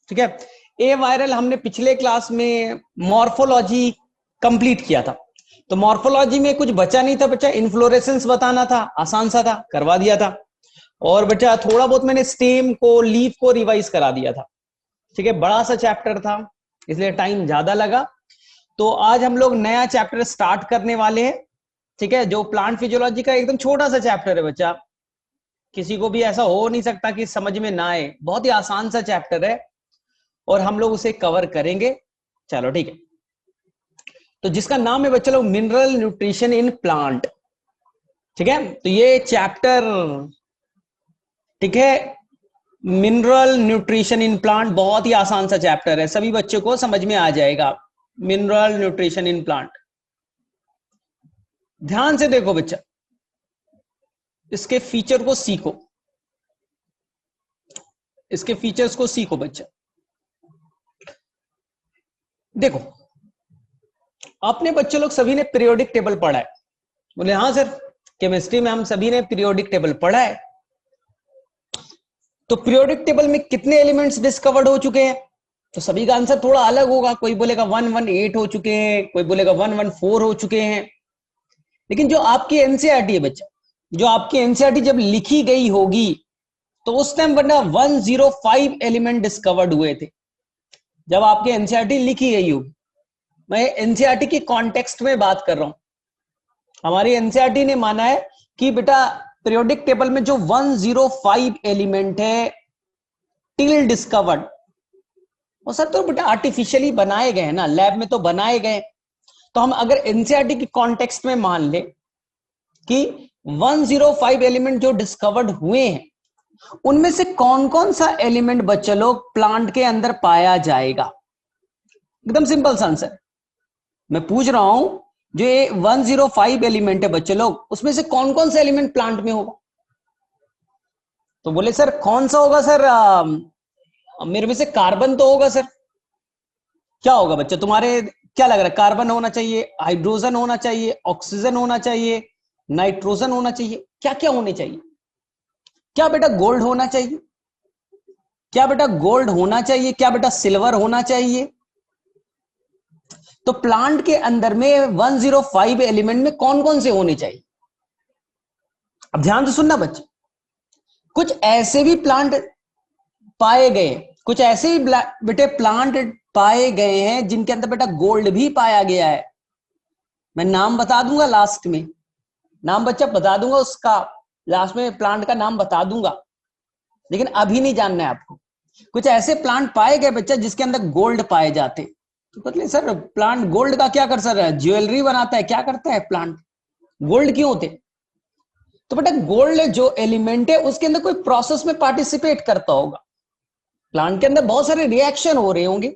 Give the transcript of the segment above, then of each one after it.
ठीक है। ए वायरल हमने पिछले क्लास में मॉर्फोलॉजी कंप्लीट किया था, तो मॉर्फोलॉजी में कुछ बचा नहीं था बच्चा, इन्फ्लोरेसेंस बताना था, आसान सा था, करवा दिया था। और बच्चा थोड़ा बहुत मैंने स्टेम को, लीफ को रिवाइज करा दिया था। ठीक है, बड़ा सा चैप्टर था इसलिए टाइम ज्यादा लगा। तो आज हम लोग नया चैप्टर स्टार्ट करने वाले हैं। ठीक है, जो प्लांट फिजियोलॉजी का एकदम छोटा सा चैप्टर है बच्चा, किसी को भी ऐसा हो नहीं सकता कि समझ में ना आए, बहुत ही आसान सा चैप्टर है और हम लोग उसे कवर करेंगे। चलो ठीक है, तो जिसका नाम है बच्चा लोग मिनरल न्यूट्रिशन इन प्लांट। ठीक है, तो ये चैप्टर, ठीक है, मिनरल न्यूट्रिशन इन प्लांट बहुत ही आसान सा चैप्टर है, सभी बच्चों को समझ में आ जाएगा। मिनरल न्यूट्रिशन इन प्लांट, ध्यान से देखो बच्चा, इसके फीचर को सीखो, इसके फीचर्स को सीखो बच्चा। देखो, आपने बच्चे लोग सभी ने पीरियोडिक टेबल पढ़ा है? बोले हाँ सर, केमिस्ट्री में हम सभी ने पीरियोडिक टेबल पढ़ा है। तो पीरियोडिक टेबल में कितने एलिमेंट्स डिस्कवर्ड हो चुके हैं? तो सभी का आंसर थोड़ा अलग होगा, कोई बोलेगा 118 हो चुके हैं, कोई बोलेगा 114 हो चुके हैं। लेकिन जो आपकी एनसीईआरटी है बच्चा, जो आपकी एनसीईआरटी जब लिखी गई होगी तो उस टाइम बना 105 एलिमेंट डिस्कवर्ड हुए थे, जब आपकी एनसीईआरटी लिखी गई होगी। मैं एनसीईआरटी की कॉन्टेक्स्ट में बात कर रहा हूं। हमारी एनसीईआरटी ने माना है कि बेटा पीरियोडिक टेबल में जो 105 एलिमेंट है टिल डिस्कवर्ड, वो सर तो बेटा आर्टिफिशियली बनाए गए हैं ना, लैब में तो बनाए गए। तो हम अगर एनसीईआरटी की कॉन्टेक्स्ट में मान ले कि 105 एलिमेंट जो डिस्कवर्ड हुए हैं, उनमें से कौन कौन सा एलिमेंट बच्चे लोग प्लांट के अंदर पाया जाएगा, एकदम सिंपल सा आंसर मैं पूछ रहा हूं। जो ये 105 एलिमेंट है बच्चे लोग, उसमें से कौन कौन सा एलिमेंट प्लांट में होगा? तो बोले सर कौन सा होगा सर? मेरे में से कार्बन तो होगा सर। क्या होगा बच्चे तुम्हारे, क्या लग रहा है? कार्बन होना चाहिए, हाइड्रोजन होना चाहिए, ऑक्सीजन होना चाहिए, नाइट्रोजन होना चाहिए, क्या क्या होने चाहिए? क्या बेटा गोल्ड होना चाहिए? क्या बेटा गोल्ड होना चाहिए? क्या बेटा सिल्वर होना चाहिए? तो प्लांट के अंदर में 105 एलिमेंट में कौन कौन से होने चाहिए? अब ध्यान से सुनना बच्चे, कुछ ऐसे भी प्लांट पाए गए, कुछ ऐसे ही बेटे प्लांट पाए गए हैं जिनके अंदर बेटा गोल्ड भी पाया गया है। मैं नाम बता दूंगा लास्ट में, नाम बच्चा बता दूंगा उसका, लास्ट में प्लांट का नाम बता दूंगा, लेकिन अभी नहीं जानना है आपको। कुछ ऐसे प्लांट पाए गए बच्चा जिसके अंदर गोल्ड पाए जाते। तो बतले सर प्लांट गोल्ड का क्या कर सर, ज्वेलरी बनाता है, क्या करता है प्लांट, गोल्ड क्यों होते? तो बेटा गोल्ड जो एलिमेंट है उसके अंदर कोई प्रोसेस में पार्टिसिपेट करता होगा, प्लांट के अंदर बहुत सारे रिएक्शन हो रहे होंगे,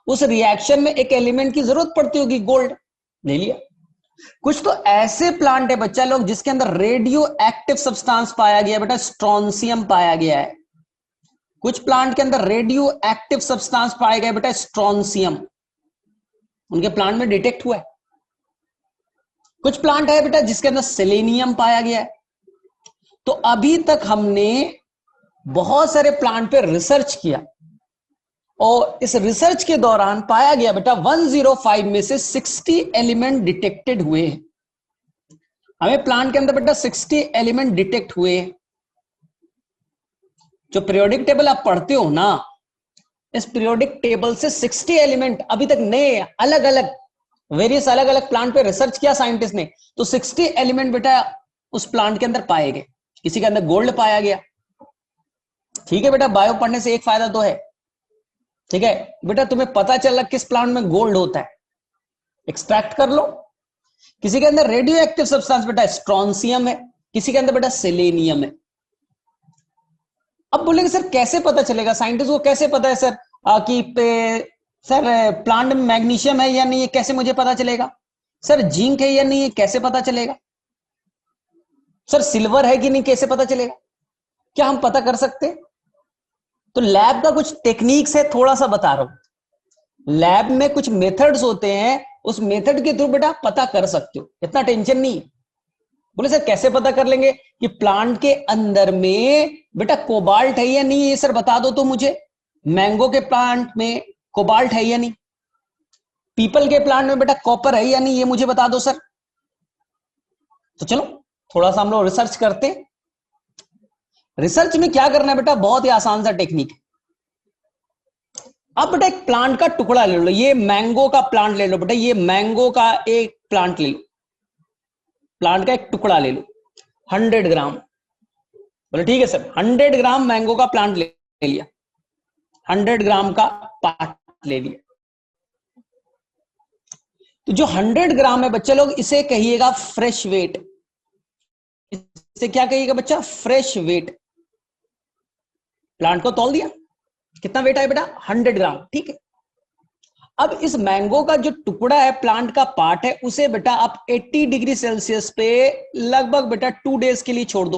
उस रिएक्शन में एक एलिमेंट की जरूरत पड़ती होगी, गोल्ड ले लिया। कुछ तो ऐसे प्लांट है बच्चा लोग जिसके अंदर रेडियो एक्टिव सब्सटेंस पाया गया, बेटा स्ट्रोंसियम पाया गया है। कुछ प्लांट के अंदर रेडियो एक्टिव सब्सटेंस पाया गया बेटा स्ट्रोंसियम, उनके प्लांट में डिटेक्ट हुआ है। कुछ प्लांट है बेटा जिसके अंदर सेलेनियम पाया गया है। तो अभी तक हमने बहुत सारे प्लांट पे रिसर्च किया और इस रिसर्च के दौरान पाया गया बेटा 105 में से 60 एलिमेंट डिटेक्टेड हुए। हमें प्लांट के अंदर बेटा 60 एलिमेंट डिटेक्ट हुए। जो पीरियोडिक टेबल आप पढ़ते हो ना, इस पीरियोडिक टेबल से 60 एलिमेंट अभी तक नए अलग अलग वेरियस अलग अलग प्लांट पे रिसर्च किया साइंटिस्ट ने, तो 60 एलिमेंट बेटा उस प्लांट के अंदर पाए गए। किसी के अंदर गोल्ड पाया गया। ठीक है बेटा, बायो पढ़ने से एक फायदा तो है, ठीक है बेटा, तुम्हें पता चला किस प्लांट में गोल्ड होता है, एक्सट्रैक्ट कर लो। किसी के अंदर रेडियो एक्टिव सब्सटेंस बेटा स्ट्रोंसियम है, किसी के अंदर बेटा सेलेनियम है। अब बोलेंगे सर कैसे पता चलेगा, साइंटिस्ट को कैसे पता है सर कि सर प्लांट में मैग्नीशियम है या नहीं है, कैसे मुझे पता चलेगा? सर जिंक है या नहीं है, कैसे पता चलेगा? सर सिल्वर है कि नहीं, कैसे पता चलेगा? क्या हम पता कर सकते? तो लैब का कुछ टेक्निक्स है, थोड़ा सा बता रहा हूं। लैब में कुछ मेथड्स होते हैं, उस मेथड के थ्रू बेटा पता कर सकते हो, इतना टेंशन नहीं। बोले सर कैसे पता कर लेंगे कि प्लांट के अंदर में बेटा कोबाल्ट है या नहीं, ये सर बता दो तो मुझे। मैंगो के प्लांट में कोबाल्ट है या नहीं? पीपल के प्लांट में बेटा कॉपर है या नहीं? ये मुझे बता दो सर। तो चलो थोड़ा सा हम लोग रिसर्च करते हैं। रिसर्च में क्या करना है बेटा, बहुत ही आसान सा टेक्निक है। अब बेटा एक प्लांट का टुकड़ा ले लो, ये मैंगो का प्लांट ले लो बेटा, ये मैंगो का एक प्लांट ले लो, प्लांट का एक टुकड़ा ले लो 100 ग्राम। बोले ठीक है सर, 100 ग्राम मैंगो का प्लांट ले लिया, 100 ग्राम का पार्ट ले लिया। तो जो 100 ग्राम है बच्चे लोग, इसे कहिएगा फ्रेश वेट। इसे क्या कहिएगा बच्चा? Fresh wait. प्लांट को तौल दिया, कितना वेट है बेटा? 100 ग्राम। ठीक है, अब इस मैंगो का जो टुकड़ा है, प्लांट का पार्ट है, उसे बेटा आप 80 डिग्री सेल्सियस पे लगभग बेटा 2 डेज के लिए छोड़ दो।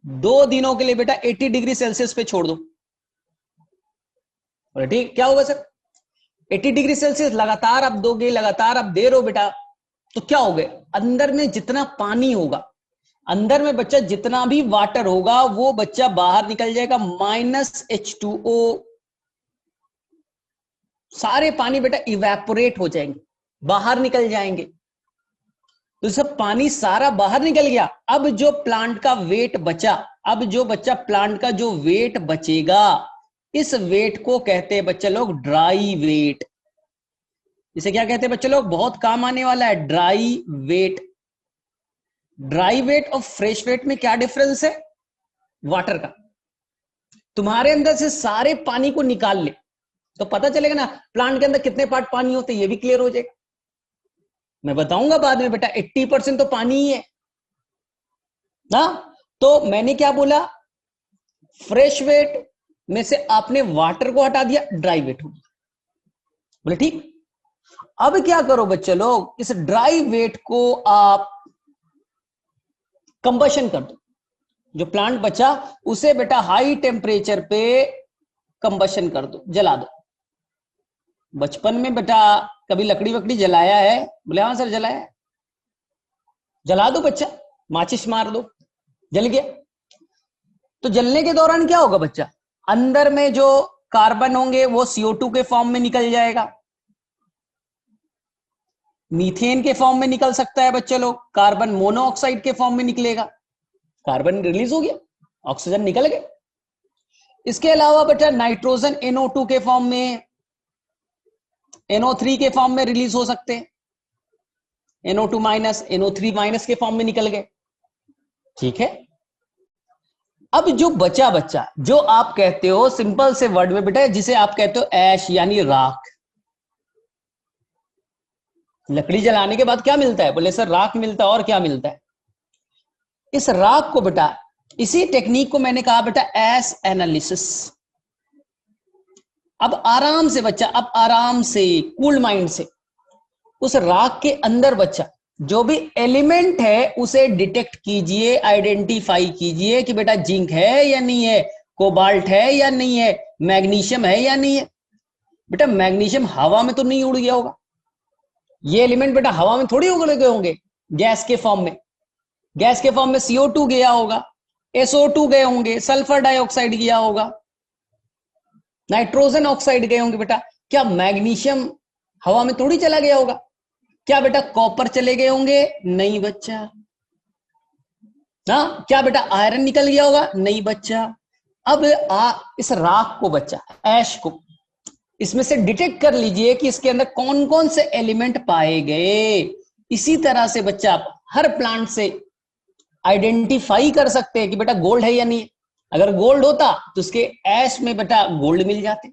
2 दिनों के लिए बेटा 80 डिग्री सेल्सियस पे छोड़ दो। ठीक, क्या होगा सर? 80 डिग्री सेल्सियस लगातार आप दोगे, लगातार आप दे रहे हो बेटा, तो क्या हो गया, अंदर में जितना पानी होगा, अंदर में बच्चा जितना भी वाटर होगा वो बच्चा बाहर निकल जाएगा, -H2O। सारे पानी बेटा इवेपोरेट हो जाएंगे, बाहर निकल जाएंगे। तो सब पानी सारा बाहर निकल गया। अब जो प्लांट का वेट बचा, अब जो बच्चा प्लांट का जो वेट बचेगा, इस वेट को कहते हैं बच्चे लोग ड्राई वेट। इसे क्या कहते हैं बच्चे लोग? बहुत काम आने वाला है, ड्राई वेट। ड्राई वेट और फ्रेश वेट में क्या डिफरेंस है? वाटर का। तुम्हारे अंदर से सारे पानी को निकाल ले तो पता चलेगा ना प्लांट के अंदर कितने पार्ट पानी होते हैं, ये भी क्लियर हो जाएगा। मैं बताऊंगा बाद में बेटा, 80% तो पानी ही है ना। तो मैंने क्या बोला? फ्रेश वेट में से आपने वाटर को हटा दिया, ड्राई वेट हो गया। बोले ठीक। अब क्या करो बच्चे लोग, इस ड्राई वेट को आप कंबशन कर दो। जो प्लांट बचा उसे बेटा हाई टेम्परेचर पे कंबशन कर दो, जला दो। बचपन में बेटा कभी लकड़ी वकड़ी जलाया है? बोले हाँ सर जलाया है। जला दो बच्चा, माचिस मार दो, जल गया। तो जलने के दौरान क्या होगा बच्चा? अंदर में जो कार्बन होंगे वो CO2 के फॉर्म में निकल जाएगा, मीथेन के फॉर्म में निकल सकता है बच्चे लोग, कार्बन मोनोऑक्साइड के फॉर्म में निकलेगा। कार्बन रिलीज हो गया, ऑक्सीजन निकल गए। इसके अलावा बेटा नाइट्रोजन NO2 के फॉर्म में, NO3 के फॉर्म में रिलीज हो सकते हैं, NO2 माइनस, NO3 माइनस के फॉर्म में निकल गए। ठीक है, अब जो बचा बच्चा, जो आप कहते हो सिंपल से वर्ड में बेटा, जिसे आप कहते हो ऐश यानी राख। लकड़ी जलाने के बाद क्या मिलता है? बोले सर राख मिलता है। और क्या मिलता है? इस राख को बेटा, इसी टेक्निक को मैंने कहा बेटा एस एनालिसिस। अब आराम से बच्चा, अब आराम से कूल माइंड से उस राख के अंदर बच्चा जो भी एलिमेंट है उसे डिटेक्ट कीजिए, आइडेंटिफाई कीजिए कि बेटा जिंक है या नहीं है, कोबाल्ट है या नहीं है, मैग्नीशियम है या नहीं है। बेटा मैग्नीशियम हवा में तो नहीं उड़ गया होगा, ये एलिमेंट बेटा हवा में थोड़ी उड़ गए होंगे, गैस के फॉर्म में। गैस के फॉर्म में CO2 गया होगा, SO2 गए होंगे, सल्फर डाइऑक्साइड गया होगा, नाइट्रोजन ऑक्साइड गए होंगे। बेटा क्या मैग्नीशियम हवा में थोड़ी चला गया होगा? क्या बेटा कॉपर चले गए होंगे? नहीं बच्चा। ना क्या बेटा आयरन निकल गया होगा? नहीं बच्चा। अब इस राख को बच्चा, ऐश को, इसमें से डिटेक्ट कर लीजिए कि इसके अंदर कौन कौन से एलिमेंट पाए गए। इसी तरह से बच्चा आप हर प्लांट से आइडेंटिफाई कर सकते हैं कि बेटा गोल्ड है या नहीं। अगर गोल्ड होता तो उसके ऐश में बेटा गोल्ड मिल जाते।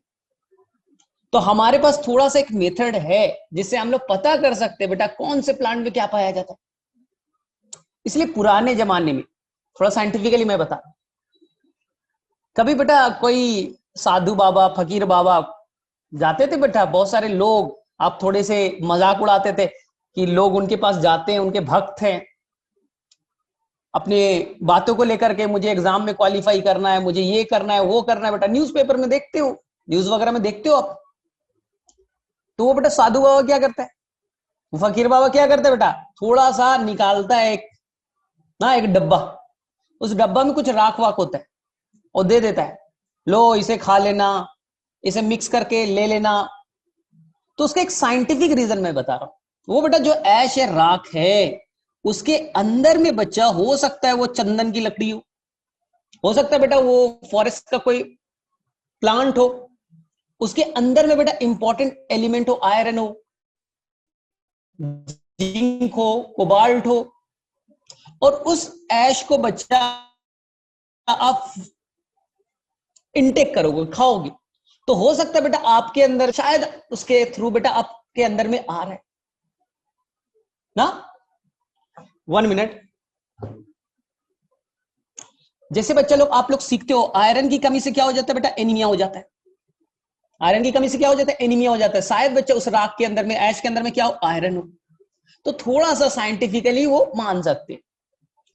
तो हमारे पास थोड़ा सा एक मेथड है जिससे हम लोग पता कर सकते हैं बेटा कौन से प्लांट में क्या पाया जाता है। इसलिए पुराने जमाने में थोड़ा साइंटिफिकली मैं बता, कभी बेटा कोई साधु बाबा, फकीर बाबा जाते थे बेटा, बहुत सारे लोग, आप थोड़े से मजाक उड़ाते थे कि लोग उनके पास जाते हैं, उनके भक्त हैं, अपने बातों को लेकर के, मुझे एग्जाम में क्वालिफाई करना है, मुझे ये करना है, वो करना है। बेटा न्यूज़पेपर में देखते हो, न्यूज वगैरह में देखते हो आप। तो वो बेटा साधु बाबा क्या करता है, वो फकीर बाबा क्या करता है बेटा, थोड़ा सा निकालता है एक डब्बा, उस डब्बा में कुछ राख वाख होता है और दे देता है लो इसे खा लेना, इसे मिक्स करके ले लेना। तो उसका एक साइंटिफिक रीजन मैं बता रहा हूं। वो बेटा जो ऐश है, राख है, उसके अंदर में बच्चा हो सकता है वो चंदन की लकड़ी हो सकता है बेटा वो फॉरेस्ट का कोई प्लांट हो, उसके अंदर में बेटा इंपॉर्टेंट एलिमेंट हो, आयरन हो, जिंक हो, कोबाल्ट हो, और उस ऐश को बच्चा आप इनटेक करोगे, खाओगे, तो हो सकता है बेटा आपके अंदर शायद उसके थ्रू बेटा आपके अंदर में आ रहा है ना। 1 मिनट। जैसे बच्चा लोग आप लोग सीखते हो, आयरन की कमी से क्या हो जाता है बेटा, एनीमिया हो जाता है। आयरन की कमी से क्या हो जाता है, एनीमिया हो जाता है। शायद बच्चा उस राख के अंदर में, ऐश के अंदर में क्या हो, आयरन हो। तो थोड़ा सा साइंटिफिकली वो मान सकते हैं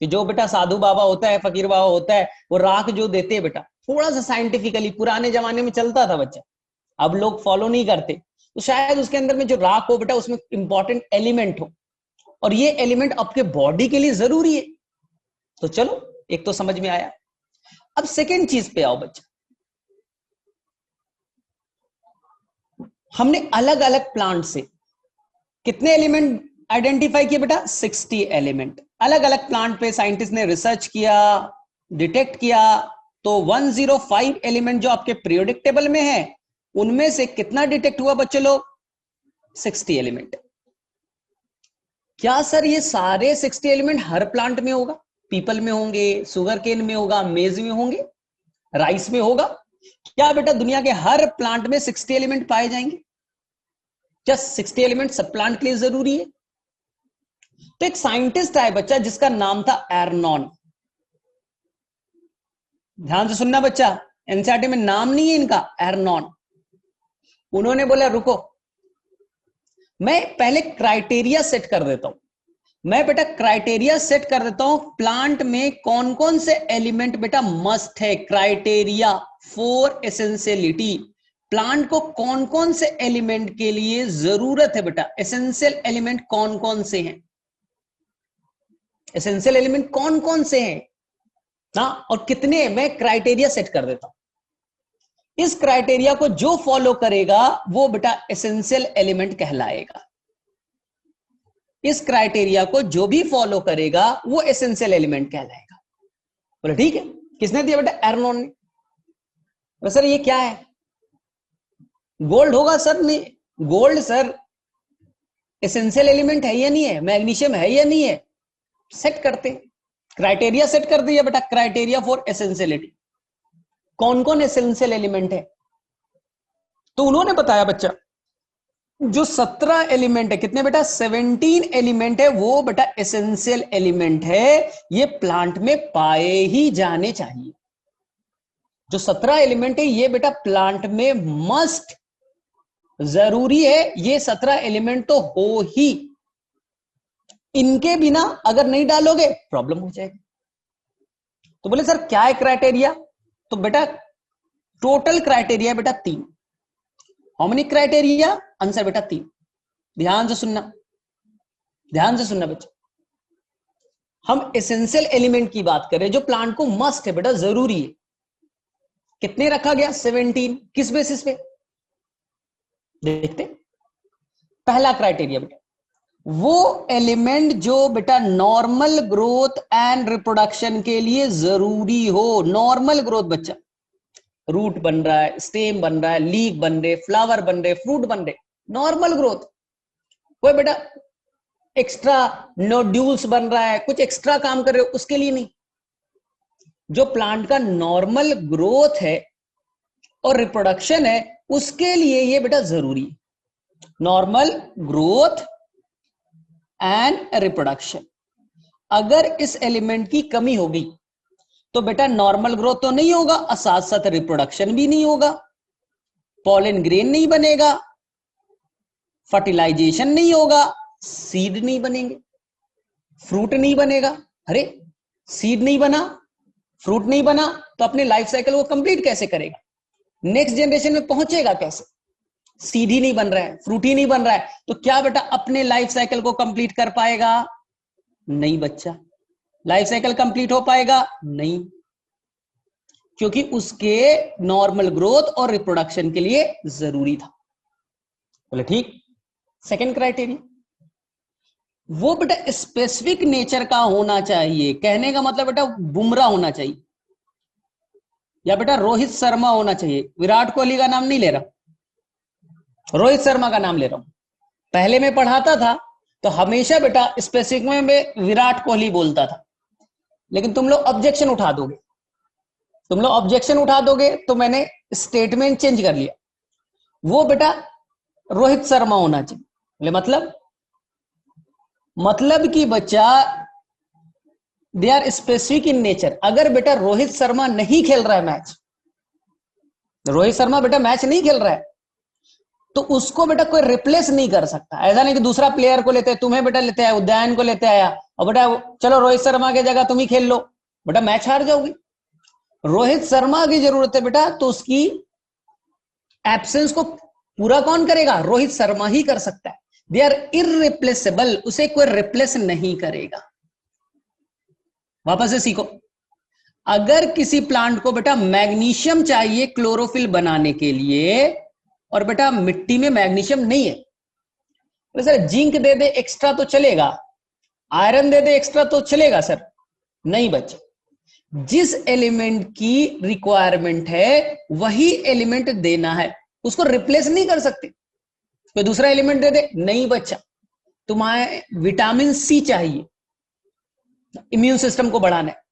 कि जो बेटा साधु बाबा होता है, फकीर बाबा होता है, वो राख जो देते हैं बेटा, थोड़ा सा साइंटिफिकली पुराने जमाने में चलता था बच्चा, अब लोग फॉलो नहीं करते। तो शायद उसके अंदर में जो राख हो बेटा, उसमें इंपॉर्टेंट एलिमेंट हो, और ये एलिमेंट आपके बॉडी के लिए जरूरी है। तो चलो, एक तो समझ में आया। अब सेकेंड चीज पे आओ बच्चा। हमने अलग अलग प्लांट से कितने एलिमेंट आइडेंटिफाई किए बेटा, 60 एलिमेंट। अलग अलग प्लांट पे साइंटिस्ट ने रिसर्च किया, डिटेक्ट किया। तो 105 एलिमेंट जो आपके पीरियोडिक टेबल में है, उनमें से कितना डिटेक्ट हुआ बच्चे लोग, 60 एलिमेंट। क्या सर ये सारे 60 एलिमेंट हर प्लांट में होगा? पीपल में होंगे, सुगर केन में होगा, मेज में होंगे, राइस में होगा? क्या बेटा दुनिया के हर प्लांट में 60 एलिमेंट पाए जाएंगे? क्या 60 एलिमेंट सब प्लांट के लिए जरूरी है? तो एक साइंटिस्ट आए बच्चा जिसका नाम था एर्नॉन। ध्यान से सुनना बच्चा, एनसीईआरटी में नाम नहीं है इनका, एर्नॉन। उन्होंने बोला रुको, मैं पहले क्राइटेरिया सेट कर देता हूं। मैं बेटा क्राइटेरिया सेट कर देता हूं, प्लांट में कौन कौन से एलिमेंट बेटा मस्ट है। क्राइटेरिया फॉर एसेंशियलिटी, प्लांट को कौन कौन से एलिमेंट के लिए जरूरत है बेटा, एसेंशियल एलिमेंट कौन कौन से हैं, एसेंशियल एलिमेंट कौन कौन से हैं ना, और कितने, मैं क्राइटेरिया सेट कर देता हूं। इस क्राइटेरिया को जो फॉलो करेगा वो बेटा एसेंशियल एलिमेंट कहलाएगा। इस क्राइटेरिया को जो भी फॉलो करेगा वो एसेंशियल एलिमेंट कहलाएगा। बोले ठीक है। किसने दिया बेटा, एर्नॉन ने। तो सर ये क्या है, गोल्ड होगा सर? नहीं, गोल्ड सर एसेंशियल एलिमेंट है या नहीं है, मैग्नीशियम है या नहीं है, सेट करते, क्राइटेरिया सेट कर दिया बेटा, क्राइटेरिया फॉर एसेंशियलिटी, कौन कौन एसेंशियल एलिमेंट है। तो उन्होंने बताया बच्चा जो 17 एलिमेंट है, कितने बेटा, 17 एलिमेंट है, वो बेटा एसेंशियल एलिमेंट है, ये प्लांट में पाए ही जाने चाहिए। जो 17 एलिमेंट है ये बेटा प्लांट में मस्ट, जरूरी है, ये 17 एलिमेंट तो हो ही, इनके बिना अगर नहीं डालोगे प्रॉब्लम हो जाएगी। तो बोले सर क्या है क्राइटेरिया? तो बेटा टोटल क्राइटेरिया बेटा 3। How many criteria? आंसर बेटा 3। ध्यान से सुनना, ध्यान से सुनना बच्चा। हम एसेंशियल एलिमेंट की बात करें जो प्लांट को मस्ट है बेटा, जरूरी है, कितने रखा गया, 17। किस बेसिस पे देखते। पहला क्राइटेरिया बेटा, वो एलिमेंट जो बेटा नॉर्मल ग्रोथ एंड रिप्रोडक्शन के लिए जरूरी हो। नॉर्मल ग्रोथ बच्चा, रूट बन रहा है, स्टेम बन रहा है, लीफ बन रहे, फ्लावर बन रहे, फ्रूट बन रहे, नॉर्मल ग्रोथ। कोई बेटा एक्स्ट्रा नोड्यूल्स बन रहा है, कुछ एक्स्ट्रा काम कर रहे हो, उसके लिए नहीं। जो प्लांट का नॉर्मल ग्रोथ है और रिप्रोडक्शन है, उसके लिए ये बेटा जरूरी है। नॉर्मल ग्रोथ एंड रिप्रोडक्शन, अगर इस एलिमेंट की कमी होगी तो बेटा नॉर्मल ग्रोथ तो नहीं होगा और साथ साथ रिप्रोडक्शन भी नहीं होगा, पॉलन ग्रेन नहीं बनेगा, फर्टिलाइजेशन नहीं होगा, सीड नहीं बनेंगे, फ्रूट नहीं बनेगा। अरे सीड नहीं बना, फ्रूट नहीं बना, तो अपने लाइफ साइकिल को कंप्लीट कैसे करेगा, नेक्स्ट जनरेशन में पहुंचेगा कैसे? सीड ही नहीं बन रहा है, फ्रूट ही नहीं बन रहा है, तो क्या बेटा अपने लाइफ साइकिल को कंप्लीट कर पाएगा? नहीं बच्चा। लाइफ साइकिल कंप्लीट हो पाएगा? नहीं। क्योंकि उसके नॉर्मल ग्रोथ और रिप्रोडक्शन के लिए जरूरी था। बोले ठीक। सेकंड क्राइटेरिया, वो बेटा स्पेसिफिक नेचर का होना चाहिए। कहने का मतलब बेटा बुमराह होना चाहिए या बेटा रोहित शर्मा होना चाहिए। विराट कोहली का नाम नहीं ले रहा, रोहित शर्मा का नाम ले रहा हूं। पहले मैं पढ़ाता था तो हमेशा बेटा स्पेसिफिक में विराट कोहली बोलता था, लेकिन तुम लोग ऑब्जेक्शन उठा दोगे, तो मैंने स्टेटमेंट चेंज कर लिया। वो बेटा रोहित शर्मा होना चाहिए। मतलब कि बच्चा they are specific in nature. अगर बेटा रोहित शर्मा नहीं खेल रहा है मैच, रोहित शर्मा बेटा मैच नहीं खेल रहा है, तो उसको बेटा कोई रिप्लेस नहीं कर सकता। ऐसा नहीं कि दूसरा प्लेयर को लेते हैं, तुम्हें बेटा लेते आया, उदयन को लेते आया और बेटा चलो रोहित शर्मा की जगह तुम ही खेल लो, बेटा मैच हार जाओगी। रोहित शर्मा की जरूरत है बेटा, तो उसकी एब्सेंस को पूरा कौन करेगा? रोहित शर्मा ही कर सकता है। दे आर इररिप्लेसेबल, उसे कोई रिप्लेस नहीं करेगा। वापस से सीखो, अगर किसी प्लांट को बेटा मैग्नीशियम चाहिए क्लोरोफिल बनाने के लिए और बेटा मिट्टी में मैग्नीशियम नहीं है, तो सर जिंक दे दे एक्स्ट्रा तो चलेगा, आयरन दे दे एक्स्ट्रा तो चलेगा सर? नहीं बच्चे, जिस एलिमेंट की रिक्वायरमेंट है वही एलिमेंट देना है, उसको रिप्लेस नहीं कर सकते। कोई दूसरा एलिमेंट दे दे, नहीं बच्चा। तुम्हें विटामिन सी चाहिए इम्यून सिस्टम को बढ़ाना है,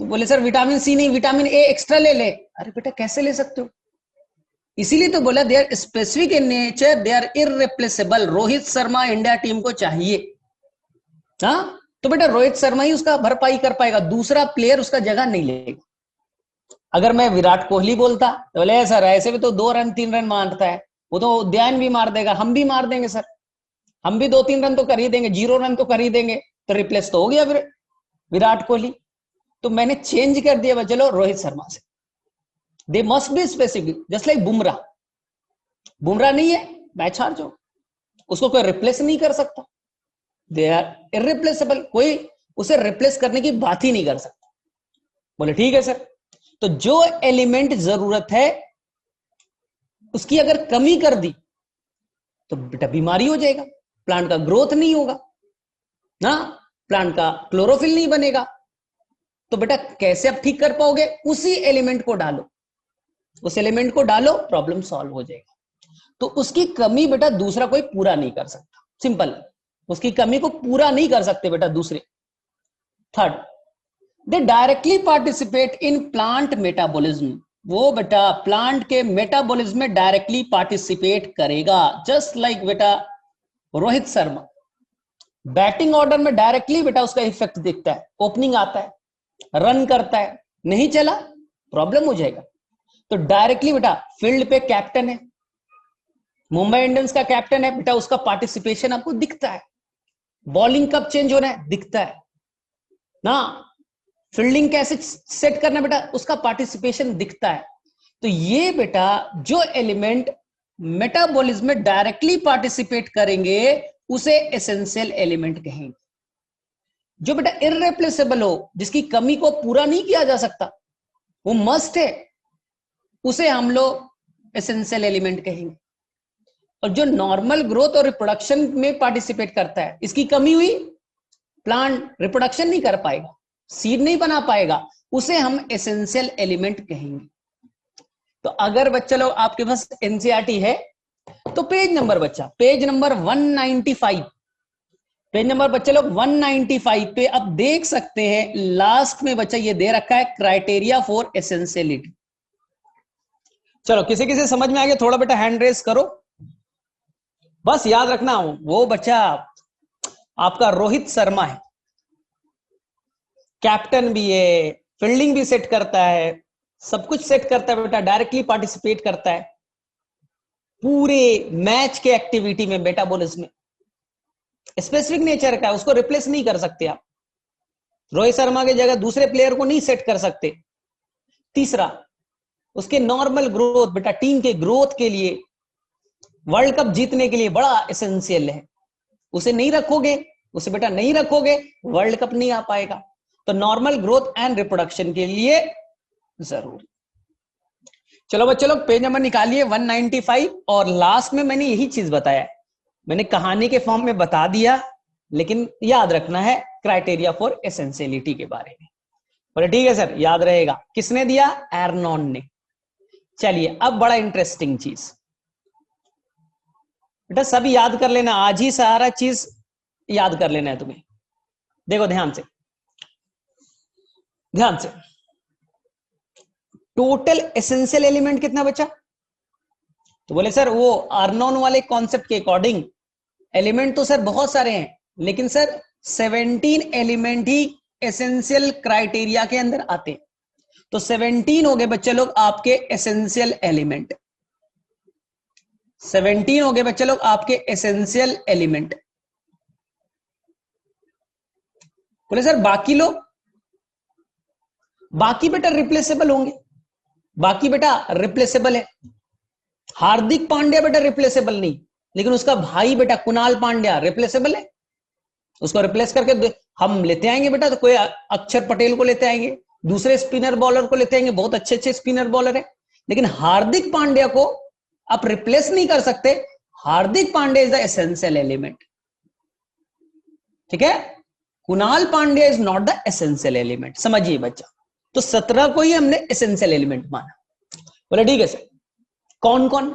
तो बोले सर विटामिन सी नहीं, विटामिन ए एक्स्ट्रा ले ले। अरे बेटा कैसे ले सकते हो? इसीलिए तो बोला they are specific in nature, they are irreplaceable. Rohit Sharma India team को चाहिए, हाँ, तो बेटा रोहित शर्मा ही उसका भरपाई कर पाएगा, दूसरा प्लेयर उसका जगह नहीं लेगा। अगर मैं विराट कोहली बोलता तो बोले सर ऐसे भी तो 2 रन 3 रन मारता है, वो तो उद्यान भी मार देगा, हम भी मार देंगे सर, हम भी 2-3 रन तो कर ही देंगे, 0 रन तो कर ही देंगे, तो रिप्लेस तो हो गया फिर विराट कोहली। तो मैंने चेंज कर दिया, चलो रोहित शर्मा से। They must be specific, just like Bumrah. Bumrah नहीं है, मैच हार जाओ, उसको कोई रिप्लेस नहीं कर सकता। दे आर इररिप्लेसेबल, कोई उसे रिप्लेस करने की बात ही नहीं कर सकता। बोले ठीक है सर। तो जो एलिमेंट जरूरत है उसकी अगर कमी कर दी तो बेटा बीमारी हो जाएगा, प्लांट का ग्रोथ नहीं होगा ना, प्लांट का क्लोरोफिल नहीं बनेगा। तो बेटा कैसे आप ठीक कर पाओगे? उसी एलिमेंट को डालो, उस एलिमेंट को डालो, प्रॉब्लम सॉल्व हो जाएगा। तो उसकी कमी बेटा दूसरा कोई पूरा नहीं कर सकता, सिंपल। उसकी कमी को पूरा नहीं कर सकते बेटा दूसरे। Third, they directly participate in plant metabolism. वो बेटा प्लांट के मेटाबॉलिज्म में डायरेक्टली पार्टिसिपेट करेगा, जस्ट लाइक बेटा रोहित शर्मा। बैटिंग ऑर्डर में डायरेक्टली बेटा उसका इफेक्ट दिखता है, ओपनिंग आता है, रन करता है, नहीं चला प्रॉब्लम हो जाएगा। तो डायरेक्टली बेटा फील्ड पे कैप्टन है, मुंबई इंडियंस का कैप्टन है बेटा, उसका पार्टिसिपेशन आपको दिखता है। बॉलिंग कब चेंज होना है दिखता है ना, फील्डिंग कैसे सेट करना बेटा उसका पार्टिसिपेशन दिखता है। तो ये बेटा जो एलिमेंट मेटाबॉलिज्म में डायरेक्टली पार्टिसिपेट करेंगे उसे एसेंशियल एलिमेंट कहेंगे। जो बेटा इररिप्लेसेबल हो, जिसकी कमी को पूरा नहीं किया जा सकता, वो मस्ट है, उसे हम लोग एसेंशियल एलिमेंट कहेंगे। और जो नॉर्मल ग्रोथ और रिप्रोडक्शन में पार्टिसिपेट करता है, इसकी कमी हुई, प्लांट रिप्रोडक्शन नहीं कर पाएगा, सीड नहीं बना पाएगा, उसे हम एसेंशियल एलिमेंट कहेंगे। तो अगर बच्चा लोग आपके पास एनसीईआरटी है तो पेज नंबर बच्चा, पेज नंबर 195, पेज नंबर बच्चे लोग 195 पे आप देख सकते हैं, लास्ट में बच्चा ये दे रखा है क्राइटेरिया फॉर एसेंशियलिटी। चलो किसी किसी समझ में आ गया? थोड़ा बेटा हैंड रेस करो। बस याद रखना वो बच्चा आपका रोहित शर्मा है, कैप्टन भी है, फील्डिंग भी सेट करता है, सब कुछ सेट करता है बेटा, डायरेक्टली पार्टिसिपेट करता है पूरे मैच के एक्टिविटी में, मेटाबॉलिज्म में। स्पेसिफिक नेचर का है, उसको रिप्लेस नहीं कर सकते आप। रोहित शर्मा की जगह दूसरे प्लेयर को नहीं सेट कर सकते। तीसरा, उसके नॉर्मल ग्रोथ बेटा, टीम के ग्रोथ के लिए, वर्ल्ड कप जीतने के लिए बड़ा एसेंशियल है। उसे नहीं रखोगे, उसे बेटा नहीं रखोगे, वर्ल्ड कप नहीं आ पाएगा। तो नॉर्मल ग्रोथ एंड रिप्रोडक्शन के लिए जरूरी। चलो बच्चों लोग पेज नंबर निकालिए 195, और लास्ट में मैंने यही चीज बताया, मैंने कहानी के फॉर्म में बता दिया, लेकिन याद रखना है क्राइटेरिया फॉर एसेंशियलिटी के बारे में। बोले ठीक है सर, याद रहेगा। किसने दिया? एर्नॉन ने। चलिए अब बड़ा इंटरेस्टिंग चीज, बेटा सब याद कर लेना, आज ही सारा चीज याद कर लेना है तुम्हें। देखो ध्यान से, ध्यान से, टोटल एसेंशियल एलिमेंट कितना बचा? तो बोले सर वो अर्नोन वाले कॉन्सेप्ट के अकॉर्डिंग एलिमेंट तो सर बहुत सारे हैं, लेकिन सर 17 एलिमेंट ही एसेंशियल क्राइटेरिया के अंदर आते हैं। तो 17 हो गए बच्चे लोग आपके एसेंशियल एलिमेंट, 17 हो गए बच्चे लोग आपके एसेंशियल एलिमेंट। बोले सर बाकी लोग, बाकी बेटा रिप्लेसेबल होंगे, बाकी बेटा रिप्लेसेबल है। हार्दिक पांड्या बेटा रिप्लेसेबल नहीं, लेकिन उसका भाई बेटा कुणाल पांड्या रिप्लेसेबल है, उसको रिप्लेस करके हम लेते आएंगे बेटा। तो कोई अक्षर पटेल को लेते आएंगे, दूसरे स्पिनर बॉलर को लेते आएंगे, बहुत अच्छे अच्छे स्पिनर बॉलर है, लेकिन हार्दिक पांड्या को आप रिप्लेस नहीं कर सकते। Hardik Pandya is the essential element, ठीक है। Kunal Pandya is not the essential element, समझिए बच्चा। तो 17 को ही हमने एसेंशियल एलिमेंट माना। बोले ठीक है सर, कौन कौन?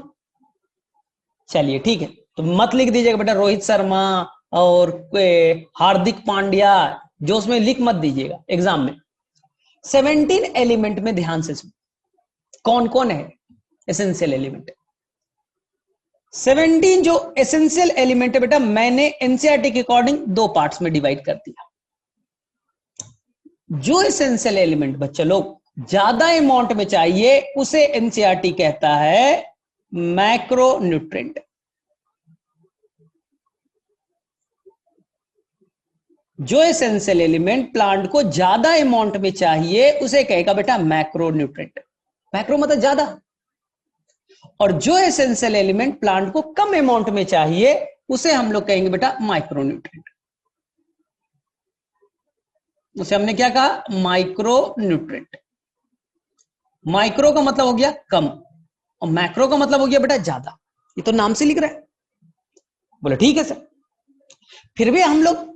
चलिए ठीक है, तो मत लिख दीजिएगा बेटा रोहित शर्मा और हार्दिक पांड्या, जो उसमें लिख मत दीजिएगा एग्जाम में। 17 एलिमेंट में ध्यान से सुन, कौन कौन है एसेंशियल एलिमेंट। 17 जो एसेंशियल एलिमेंट है बेटा, मैंने एनसीईआरटी के अकॉर्डिंग 2 पार्ट्स में डिवाइड कर दिया। जो एसेंशियल एलिमेंट बच्चे लोग ज्यादा अमाउंट में चाहिए, उसे एनसीईआरटी कहता है मैक्रो न्यूट्रिएंट। जो एसेंशियल एलिमेंट प्लांट को ज्यादा अमाउंट में चाहिए, उसे कहेगा बेटा मैक्रो न्यूट्रिएंट। मैक्रो मतलब ज्यादा, और जो एसेंशियल एलिमेंट प्लांट को कम अमाउंट में चाहिए, उसे हम लोग कहेंगे बेटा माइक्रो न्यूट्रिएंट। उसे हमने क्या कहा? Micro nutrient. माइक्रो का मतलब हो गया कम, और मैक्रो का मतलब हो गया बेटा ज्यादा। ये तो नाम से लिख रहा है। बोले ठीक है सर, फिर भी हम लोग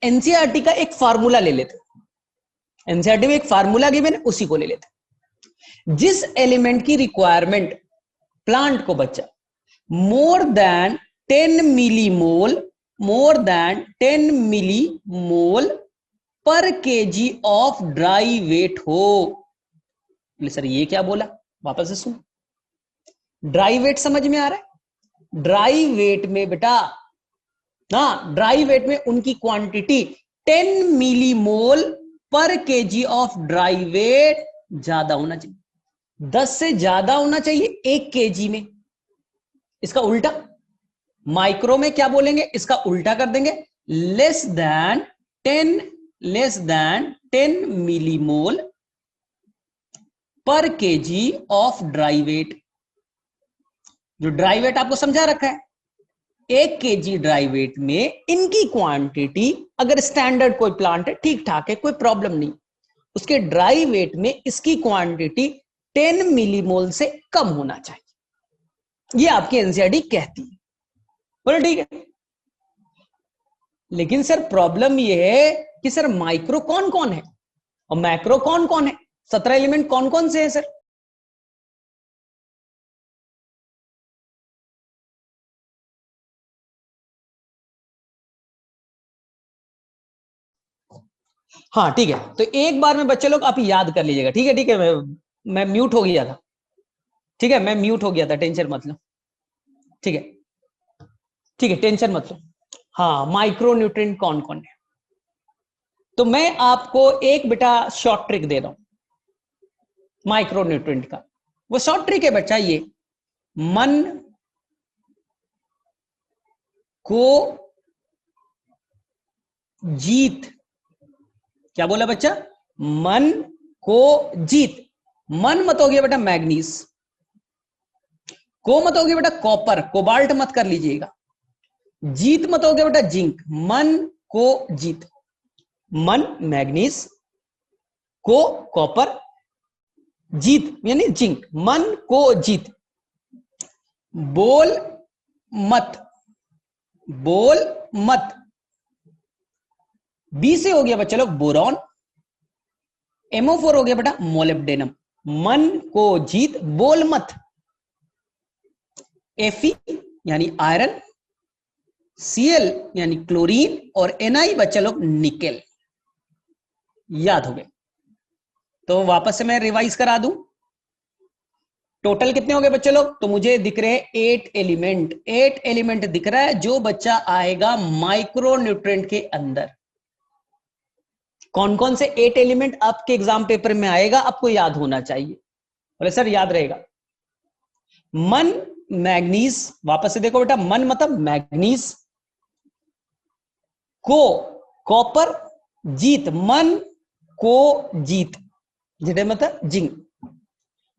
एनसीईआरटी का एक फार्मूला ले लेते, एनसीईआरटी में एक फार्मूला गिवन है, उसी को ले लेते। जिस एलिमेंट की रिक्वायरमेंट प्लांट को बच्चा more than 10 millimole, more than 10 millimole पर केजी ऑफ ड्राई वेट हो। सर ये क्या बोला? वापस से सुन, ड्राई वेट समझ में आ रहा है? ड्राई वेट में बेटा ना, ड्राई वेट में उनकी क्वांटिटी 10 मिलीमोल पर केजी ऑफ ड्राई वेट ज्यादा होना चाहिए, 10 से ज्यादा होना चाहिए 1 केजी में। इसका उल्टा माइक्रो में क्या बोलेंगे? इसका उल्टा कर देंगे, लेस देन 10 मिलीमोल पर केजी ऑफ ड्राई वेट। जो ड्राई वेट आपको समझा रखा है, 1 केजी ड्राई वेट में इनकी क्वांटिटी, अगर स्टैंडर्ड कोई प्लांट है ठीक ठाक है, कोई प्रॉब्लम नहीं, उसके ड्राई वेट में इसकी क्वांटिटी 10 मिलीमोल से कम होना चाहिए, ये आपकी एनसीईआरटी कहती है। बोले ठीक है, लेकिन सर प्रॉब्लम ये है कि सर माइक्रो कौन कौन है और मैक्रो कौन कौन है? 17 एलिमेंट कौन कौन से हैं सर? हाँ ठीक है, तो एक बार में बच्चे लोग आप याद कर लीजिएगा, ठीक है? ठीक है, मैं म्यूट हो गया था, ठीक है, मैं म्यूट हो गया था, टेंशन मत लो, ठीक है, ठीक है, टेंशन मत लो। हाँ, माइक्रो न्यूट्रिएंट कौन कौन है? तो मैं आपको एक बेटा शॉर्ट ट्रिक दे रहा हूं माइक्रो न्यूट्रिएंट का। वो शॉर्ट ट्रिक है बच्चा, ये मन को जीत। क्या बोला बच्चा? मन को जीत। मन मत हो गया बेटा मैग्नीज, को मत हो गया बेटा कॉपर, कोबाल्ट मत कर लीजिएगा, जीत मत हो गया बेटा जिंक। मन को जीत, मन मैग्नीज, को कॉपर, जीत यानी जिंक, मन को जीत। बोल मत, बोल मत। बी से हो गया बच्चा लोग बोरॉन। MO4 हो गया बेटा मोलिब्डेनम। मन को जीत, बोल मत। Fe यानी आयरन, Cl यानी क्लोरीन और Na बच्चा लोग निकेल। याद हो गए? तो वापस से मैं रिवाइज करा दूं। टोटल कितने हो गए बच्चे लोग? तो मुझे दिख रहे हैं 8 एलिमेंट। 8 एलिमेंट दिख रहा है जो बच्चा आएगा माइक्रो न्यूट्रिएंट के अंदर। कौन कौन से 8 एलिमेंट आपके एग्जाम पेपर में आएगा आपको याद होना चाहिए। बोले सर याद रहेगा। मन मैग्नीज, वापस से देखो बेटा, मन मतलब मैग्नीज, को कॉपर, जीत मन को जीत, जिसे मतलब जिंक,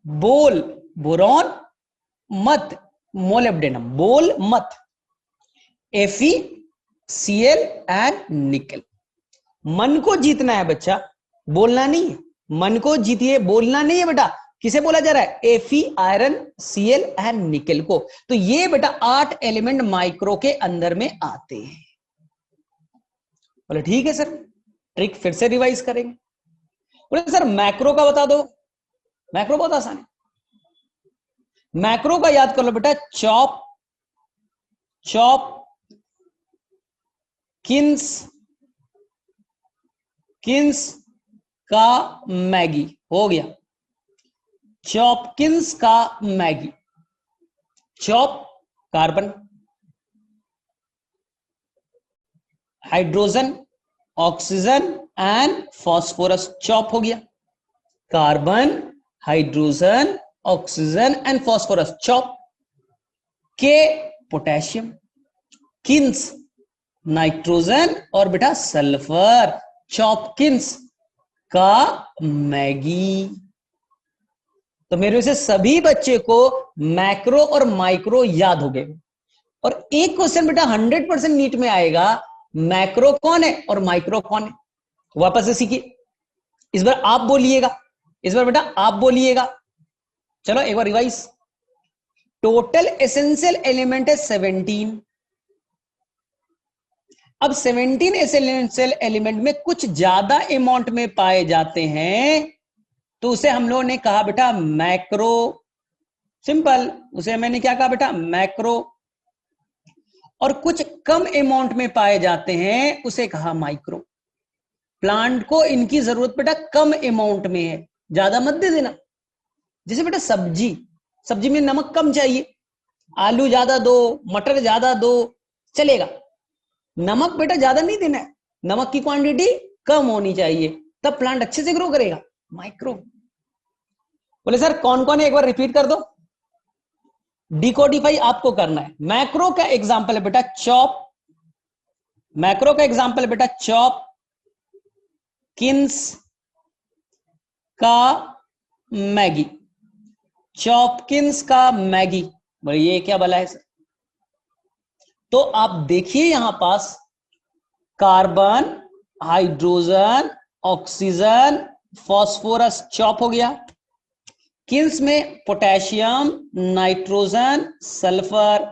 बोल बोरॉन, मत मोलिब्डेनम, बोल मत Fe Cl एंड निकल। मन को जीतना है बच्चा, बोलना नहीं है। मन को जीतिए, बोलना नहीं है बेटा। किसे बोला जा रहा है? Fe आयरन Cl एंड निकल को। तो ये बेटा 8 एलिमेंट माइक्रो के अंदर में आते हैं। बोले ठीक है सर, ट्रिक फिर से रिवाइज करेंगे। बोले सर मैक्रो का बता दो। मैक्रो बहुत आसान है। मैक्रो का याद कर लो बेटा, चॉप, चॉप किन्स, किन्स का मैगी हो गया। चॉपकिंस का Maggi. Chop carbon, hydrogen, oxygen and phosphorus. Chop हो गया। Carbon, hydrogen, oxygen and phosphorus, chop. के पोटेशियम, किन्स नाइट्रोजन और बेटा सल्फर, चॉपकिंस का मैगी। तो मेरे से सभी बच्चे को मैक्रो और माइक्रो याद हो गए। और एक क्वेश्चन बेटा 100% नीट में आएगा, मैक्रो कौन है और माइक्रो कौन है। वापस से सीखिए। इस बार आप बोलिएगा, इस बार बेटा आप बोलिएगा। चलो एक बार रिवाइज। टोटल एसेंशियल एलिमेंट है 17। अब 17 एसेंशियल एलिमेंट में कुछ ज्यादा अमाउंट में पाए जाते हैं तो उसे हम लोगों ने कहा बेटा मैक्रो। सिंपल, उसे मैंने क्या कहा बेटा? मैक्रो। और कुछ कम अमाउंट में पाए जाते हैं उसे कहा माइक्रो। प्लांट को इनकी जरूरत बेटा कम अमाउंट में है, ज्यादा मत दे देना। जैसे बेटा सब्जी, सब्जी में नमक कम चाहिए, आलू ज्यादा दो, मटर ज्यादा दो, चलेगा। नमक बेटा ज्यादा नहीं देना है, नमक की क्वांटिटी कम होनी चाहिए, तब प्लांट अच्छे से ग्रो करेगा। माइक्रो। बोले सर कौन कौन है, एक बार रिपीट कर दो। डिकोडिफाई आपको करना है। मैक्रो का एग्जांपल है बेटा चॉप, मैक्रो का एग्जांपल है बेटा चॉप किन्स का मैगी, चॉपकिंस का मैगी। बोले ये क्या भला है सर? तो आप देखिए यहां पास carbon, hydrogen, oxygen, phosphorus, chop हो गया। किन्स में potassium, nitrogen, sulphur,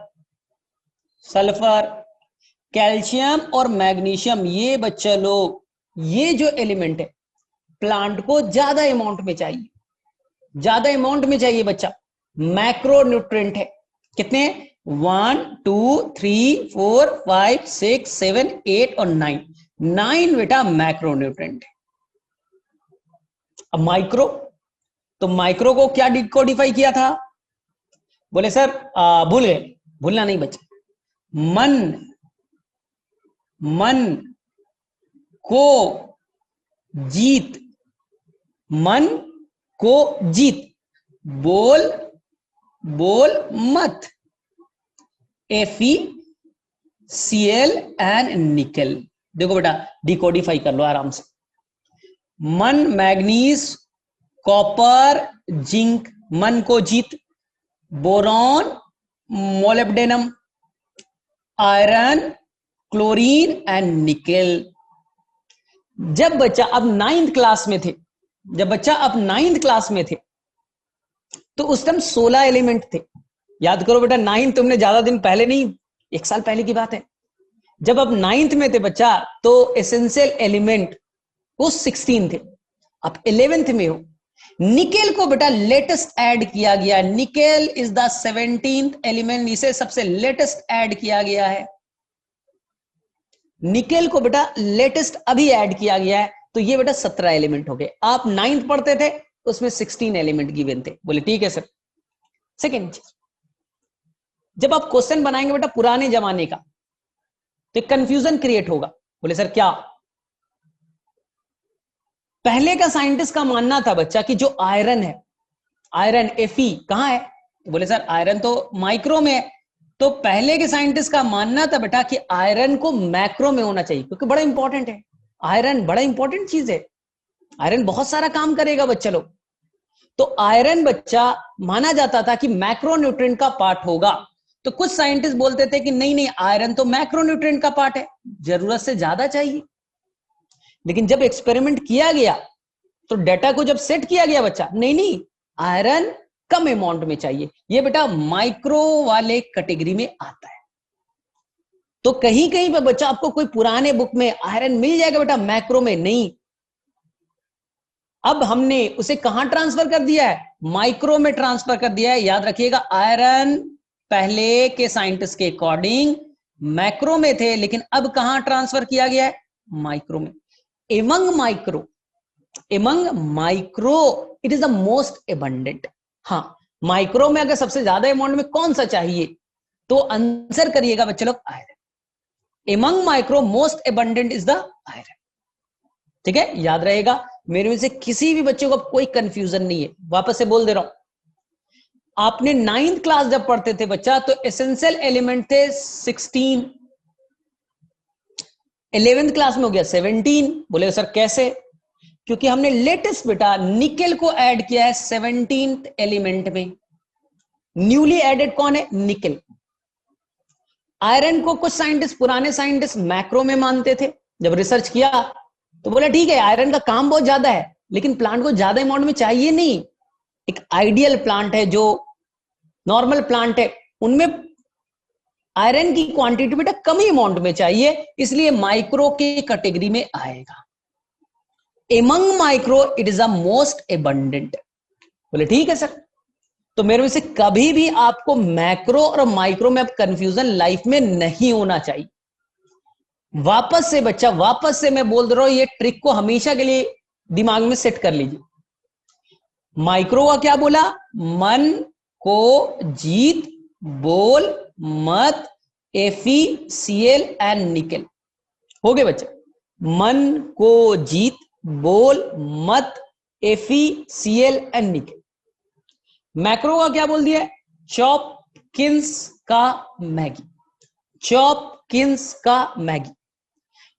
sulphur, calcium और मैग्नीशियम। ये बच्चा लोग, ये जो एलिमेंट है प्लांट को ज्यादा अमाउंट में चाहिए, ज्यादा अमाउंट में चाहिए बच्चा। मैक्रो न्यूट्रिएंट है। कितने? 1 2 3 4 5 6 7 8 और 9। 9 बेटा मैक्रो न्यूट्रिएंट है। अब माइक्रो, तो माइक्रो को क्या डिकोडिफाई किया था? बोले सर भूल गए। भूलना नहीं बच्चा। मन, मन को जीत, मन को जीत, बोल बोल मत, Fe Cl एंड निकल। देखो बेटा डिकोडिफाई कर लो आराम से। मन मैग्नीज, कॉपर, जिंक, मन को जीत, boron, molybdenum, iron, chlorine and nickel. जब बच्चा अब 9th क्लास में थे, जब बच्चा अब 9th क्लास में थे तो उस टाइम 16 एलिमेंट थे। याद करो बेटा, 9 तुमने ज्यादा दिन पहले नहीं, 1 साल पहले की बात है। जब अब 9th में थे बच्चा तो एसेंशियल एलिमेंट वो 16 थे। अब 11th में हो, निकेल को बेटा लेटेस्ट ऐड किया गया। Nickel is the 17th element, इसे सबसे लेटेस्ट ऐड किया गया है। निकेल को बेटा लेटेस्ट अभी ऐड किया गया है, तो ये बेटा 17 एलिमेंट हो गए। आप 9th पढ़ते थे उसमें 16 एलिमेंट गिवन थे। बोले ठीक है सर। सेकेंड चीज, जब आप क्वेश्चन बनाएंगे बेटा पुराने जमाने का तो कंफ्यूजन क्रिएट होगा। बोले सर क्या? पहले का साइंटिस्ट का मानना था बच्चा कि जो आयरन है, आयरन Fe कहां है? तो बोले सर आयरन तो माइक्रो में है। तो पहले के साइंटिस्ट का मानना था बेटा कि आयरन को मैक्रो में होना चाहिए, क्योंकि बड़ा इंपॉर्टेंट है। आयरन बड़ा इंपॉर्टेंट चीज है, आयरन बहुत सारा काम करेगा बच्चा लोग। तो आयरन बच्चा माना जाता था कि मैक्रो न्यूट्रिएंट का पार्ट होगा। तो कुछ साइंटिस्ट बोलते थे कि नहीं नहीं, आयरन तो मैक्रो न्यूट्रिएंट का पार्ट है, जरूरत से ज्यादा चाहिए। लेकिन जब एक्सपेरिमेंट किया गया तो डेटा को जब सेट किया गया बच्चा, नहीं नहीं, आयरन कम अमाउंट में चाहिए, ये बेटा माइक्रो वाले कैटेगरी में आता है। तो कहीं कहीं पे बच्चा आपको कोई पुराने बुक में आयरन मिल जाएगा बेटा मैक्रो में, नहीं। अब हमने उसे कहां ट्रांसफर कर दिया है? माइक्रो में ट्रांसफर कर दिया है। याद रखिएगा, आयरन पहले के साइंटिस्ट के अकॉर्डिंग मैक्रो में थे, लेकिन अब कहां ट्रांसफर किया गया है? माइक्रो में। Among micro, among micro it is the most abundant. हाँ, माइक्रो में अगर सबसे ज्यादा अमाउंट में कौन सा चाहिए तो आंसर करिएगा बच्चे लोग iron. Among micro most abundant is the iron. ठीक है, याद रहेगा। मेरे में से किसी भी बच्चे को कोई कंफ्यूजन नहीं है, वापस से बोल दे रहा हूं। आपने 9th क्लास जब पढ़ते थे बच्चा तो एसेंशियल एलिमेंट थे 16, 11th क्लास में हो गया 17। बोले सर कैसे? क्योंकि हमने लेटेस्ट बेटा निकेल को ऐड किया है 17th एलिमेंट में। न्यूली एडेड कौन है? निकेल। आयरन को कुछ साइंटिस्ट, पुराने साइंटिस्ट मैक्रो में मानते थे। जब रिसर्च किया तो बोला ठीक है, आयरन का काम बहुत ज्यादा है, लेकिन प्लांट को ज्यादा अमाउंट में चाहिए नहीं। एक आइडियल प्लांट है, जो नॉर्मल प्लांट है, उनमें आयरन की क्वांटिटी बेटा कम ही अमाउंट में चाहिए, इसलिए माइक्रो के कैटेगरी में आएगा। Among micro it is the most abundant. बोले ठीक है सर। तो मेरे में से कभी भी आपको मैक्रो और माइक्रो में अब कंफ्यूजन लाइफ में नहीं होना चाहिए। वापस से बच्चा, वापस से मैं बोल रहा हूं, ये ट्रिक को हमेशा के लिए दिमाग में सेट कर लीजिए। माइक्रो का क्या बोला? मन को जीत, बोल मत, FeCl एंड निकेल। हो गए बच्चे? मन को जीत, बोल मत, FeCl एंड निकेल। मैक्रो का क्या बोल दिया? चॉपकिंस का मैगी, चॉपकिंस का मैगी।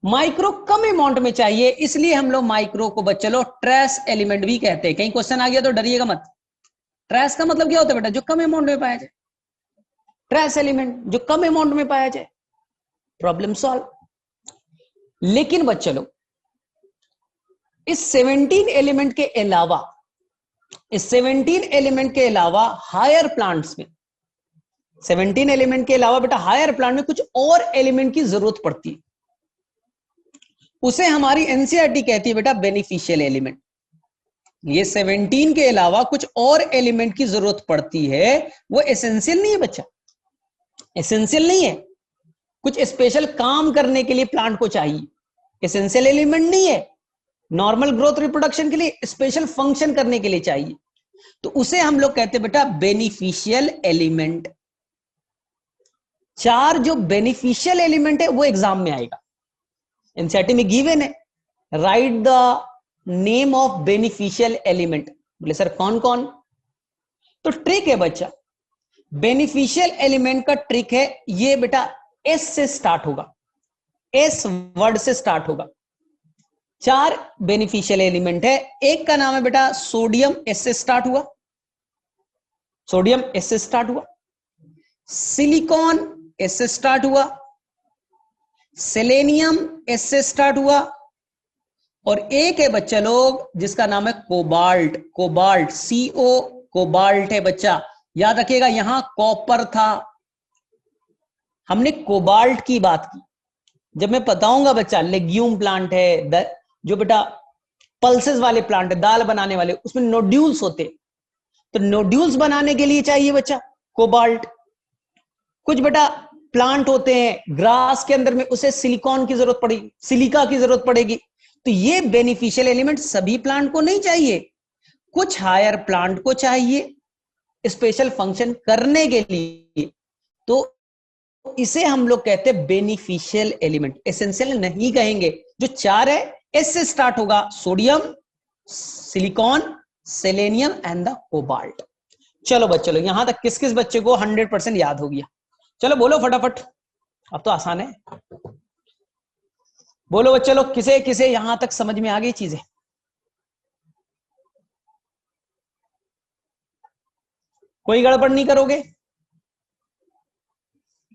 माइक्रो कम अमाउंट में चाहिए, इसलिए हम लोग माइक्रो को बच्चे लोग ट्रेस एलिमेंट भी कहते हैं। कहीं क्वेश्चन आ गया तो डरिएगा मत। ट्रेस का मतलब क्या होता है बेटा? जो कम अमाउंट में पाया जाए। ट्रेस एलिमेंट जो कम अमाउंट में पाया जाए, प्रॉब्लम सॉल्व। लेकिन बच्चे लोग इस 17 एलिमेंट के अलावा, इस 17 एलिमेंट के अलावा हायर प्लांट्स में, 17 एलिमेंट के अलावा बेटा हायर प्लांट में कुछ और एलिमेंट की जरूरत पड़ती है। उसे हमारी एनसीईआरटी कहती है बेटा बेनिफिशियल एलिमेंट। ये 17 के अलावा कुछ और एलिमेंट की जरूरत पड़ती है, वो एसेंशियल नहीं है बच्चा, एसेंशियल नहीं है। कुछ स्पेशल काम करने के लिए प्लांट को चाहिए, एसेंशियल एलिमेंट नहीं है। नॉर्मल ग्रोथ रिप्रोडक्शन के लिए, स्पेशल फंक्शन करने के लिए चाहिए, तो उसे हम लोग कहते हैं बेटा बेनिफिशियल एलिमेंट। 4 जो बेनिफिशियल एलिमेंट है वो एग्जाम में आएगा, एनसीईआरटी में गिवन है। Right the name of beneficial element. बोले सर कौन कौन? तो ट्रिक है बच्चा, बेनिफिशियल एलिमेंट का ट्रिक है ये बेटा, एस से स्टार्ट होगा, एस वर्ड से स्टार्ट होगा। 4 बेनिफिशियल एलिमेंट है। एक का नाम है बेटा सोडियम, एस से स्टार्ट हुआ, सोडियम एस से स्टार्ट हुआ। सिलिकॉन एस से स्टार्ट हुआ, सेलेनियम एस से स्टार्ट हुआ। और एक है बच्चा लोग जिसका नाम है कोबाल्ट, कोबाल्ट CO कोबाल्ट है बच्चा। याद रखिएगा यहां कॉपर था, हमने कोबाल्ट की बात की। जब मैं बताऊंगा बच्चा लेग्यूम प्लांट है, जो बेटा पल्सेस वाले प्लांट है, दाल बनाने वाले, उसमें नोड्यूल्स होते, तो नोड्यूल्स बनाने के लिए चाहिए बच्चा कोबाल्ट। कुछ बेटा प्लांट होते हैं ग्रास के अंदर में, उसे सिलिकॉन की जरूरत पड़ेगी, सिलिका की जरूरत पड़ेगी। तो ये बेनिफिशियल एलिमेंट सभी प्लांट को नहीं चाहिए, कुछ हायर प्लांट को चाहिए स्पेशल फंक्शन करने के लिए। तो इसे हम लोग कहते हैं बेनिफिशियल एलिमेंट, एसेंशियल नहीं कहेंगे। जो चार है एस से स्टार्ट होगा, sodium, silicon, selenium and the cobalt. चलो बच्चे लोग यहां तक किस किस बच्चे को 100% याद हो गया? चलो बोलो फटाफट, अब तो आसान है। बोलो बच्चे लोग, किसे किसे यहां तक समझ में आ गई चीजें? कोई गड़बड़ नहीं करोगे?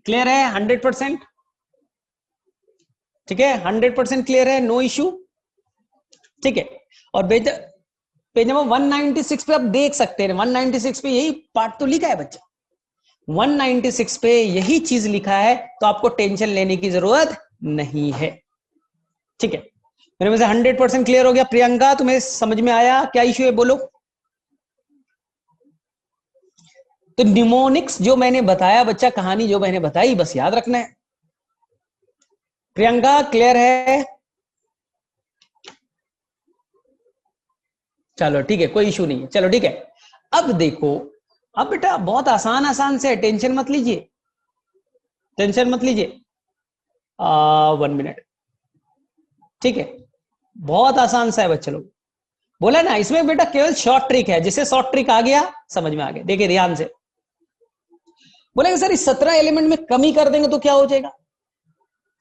क्लियर है 100%? ठीक है 100% क्लियर है, नो इश्यू। ठीक है, और पेज नंबर 196 पे आप देख सकते हैं, 196 पे यही पार्ट तो लिखा है बच्चा, 196 पे यही चीज लिखा है, तो आपको टेंशन लेने की जरूरत नहीं है। ठीक है, मेरे में से 100% क्लियर हो गया। प्रियंका तुम्हें समझ में आया? क्या इश्यू है बोलो। तो निमोनिक्स जो मैंने बताया बच्चा, कहानी जो मैंने बताई, बस याद रखना है। प्रियंका क्लियर है? चलो ठीक है, कोई इशू नहीं है। चलो ठीक है, अब देखो, अब बेटा बहुत आसान आसान से, टेंशन मत लीजिए, टेंशन मत लीजिए। 1 मिनट। ठीक है, बहुत आसान सा है बच्चे लोग, बोला ना इसमें बेटा केवल शॉर्ट ट्रिक है, जिसे शॉर्ट ट्रिक आ गया समझ में आ गया। देखिए ध्यान से, बोलेंगे सर इस 17 एलिमेंट में कमी कर देंगे तो क्या हो जाएगा?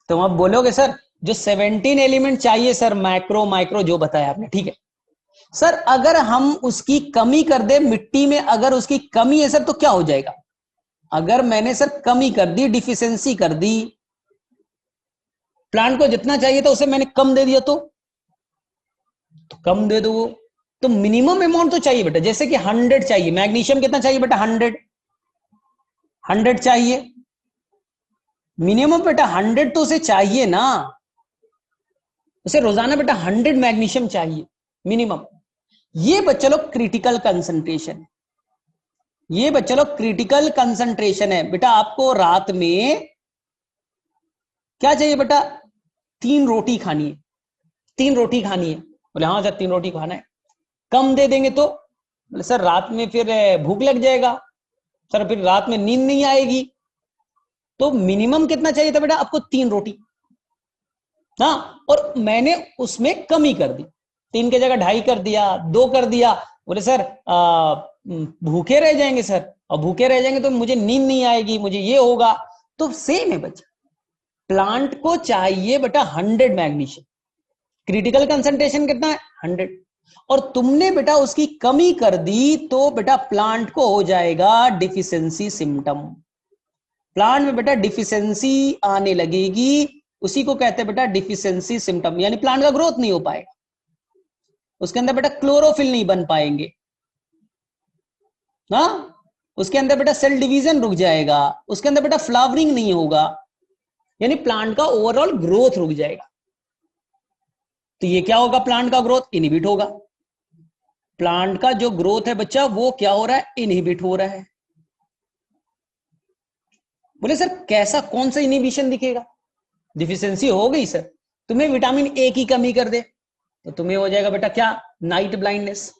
तो अब बोलोगे सर जो 17 एलिमेंट चाहिए सर, मैक्रो माइक्रो जो बताया आपने, ठीक है सर, अगर हम उसकी कमी कर दे मिट्टी में, अगर उसकी कमी है सर तो क्या हो जाएगा? अगर मैंने सर कमी कर दी, डिफिशियंसी कर दी, प्लांट को जितना चाहिए था उसे मैंने कम दे दिया, तो कम दे दो। तो मिनिमम अमाउंट तो चाहिए बेटा, जैसे कि 100 चाहिए, मैग्नीशियम कितना चाहिए बेटा? 100 चाहिए मिनिमम बेटा, 100 तो उसे चाहिए ना, उसे रोजाना बेटा 100 मैग्नीशियम चाहिए मिनिमम। ये बच्चा लोग क्रिटिकल कंसंट्रेशन, ये बच्चा लोग क्रिटिकल कंसंट्रेशन है बेटा। आपको रात में क्या चाहिए बेटा? 3 रोटी खानी है, 3 रोटी खानी है। बोले हाँ सर 3 रोटी खाना है। कम दे देंगे तो बोले सर रात में फिर भूख लग जाएगा सर, फिर रात में नींद नहीं आएगी। तो मिनिमम कितना चाहिए था बेटा आपको? 3 रोटी। हाँ, और मैंने उसमें कमी कर दी, 3 की जगह 2.5 कर दिया, 2 कर दिया। बोले सर भूखे रह जाएंगे सर, और भूखे रह जाएंगे तो मुझे नींद नहीं आएगी, मुझे ये होगा। तो सेम है बच्चा, प्लांट को चाहिए बेटा 100 मैग्नीशियम, क्रिटिकल कंसंट्रेशन कितना है? 100। और तुमने बेटा उसकी कमी कर दी तो बेटा प्लांट को हो जाएगा डिफिशियंसी सिम्टम। प्लांट में बेटा डिफिशियंसी आने लगेगी, उसी को कहते हैं बेटा डिफिशियंसी सिम्टम, यानी प्लांट का ग्रोथ नहीं हो पाएगा, उसके अंदर बेटा क्लोरोफिल नहीं बन पाएंगे, ना उसके अंदर बेटा सेल डिवीजन रुक जाएगा, उसके अंदर बेटा फ्लावरिंग नहीं होगा, यानी प्लांट का ओवरऑल ग्रोथ रुक जाएगा। तो ये क्या होगा? प्लांट का ग्रोथ इनहिबिट होगा। प्लांट का जो ग्रोथ है बच्चा वो क्या हो रहा है? इनहिबिट हो रहा है। बोले सर कैसा, कौन सा इनहिबिशन दिखेगा? डिफिशियंसी हो गई सर, तुम्हें विटामिन ए की कमी कर दे तो तुम्हें हो जाएगा बेटा क्या? Night blindness.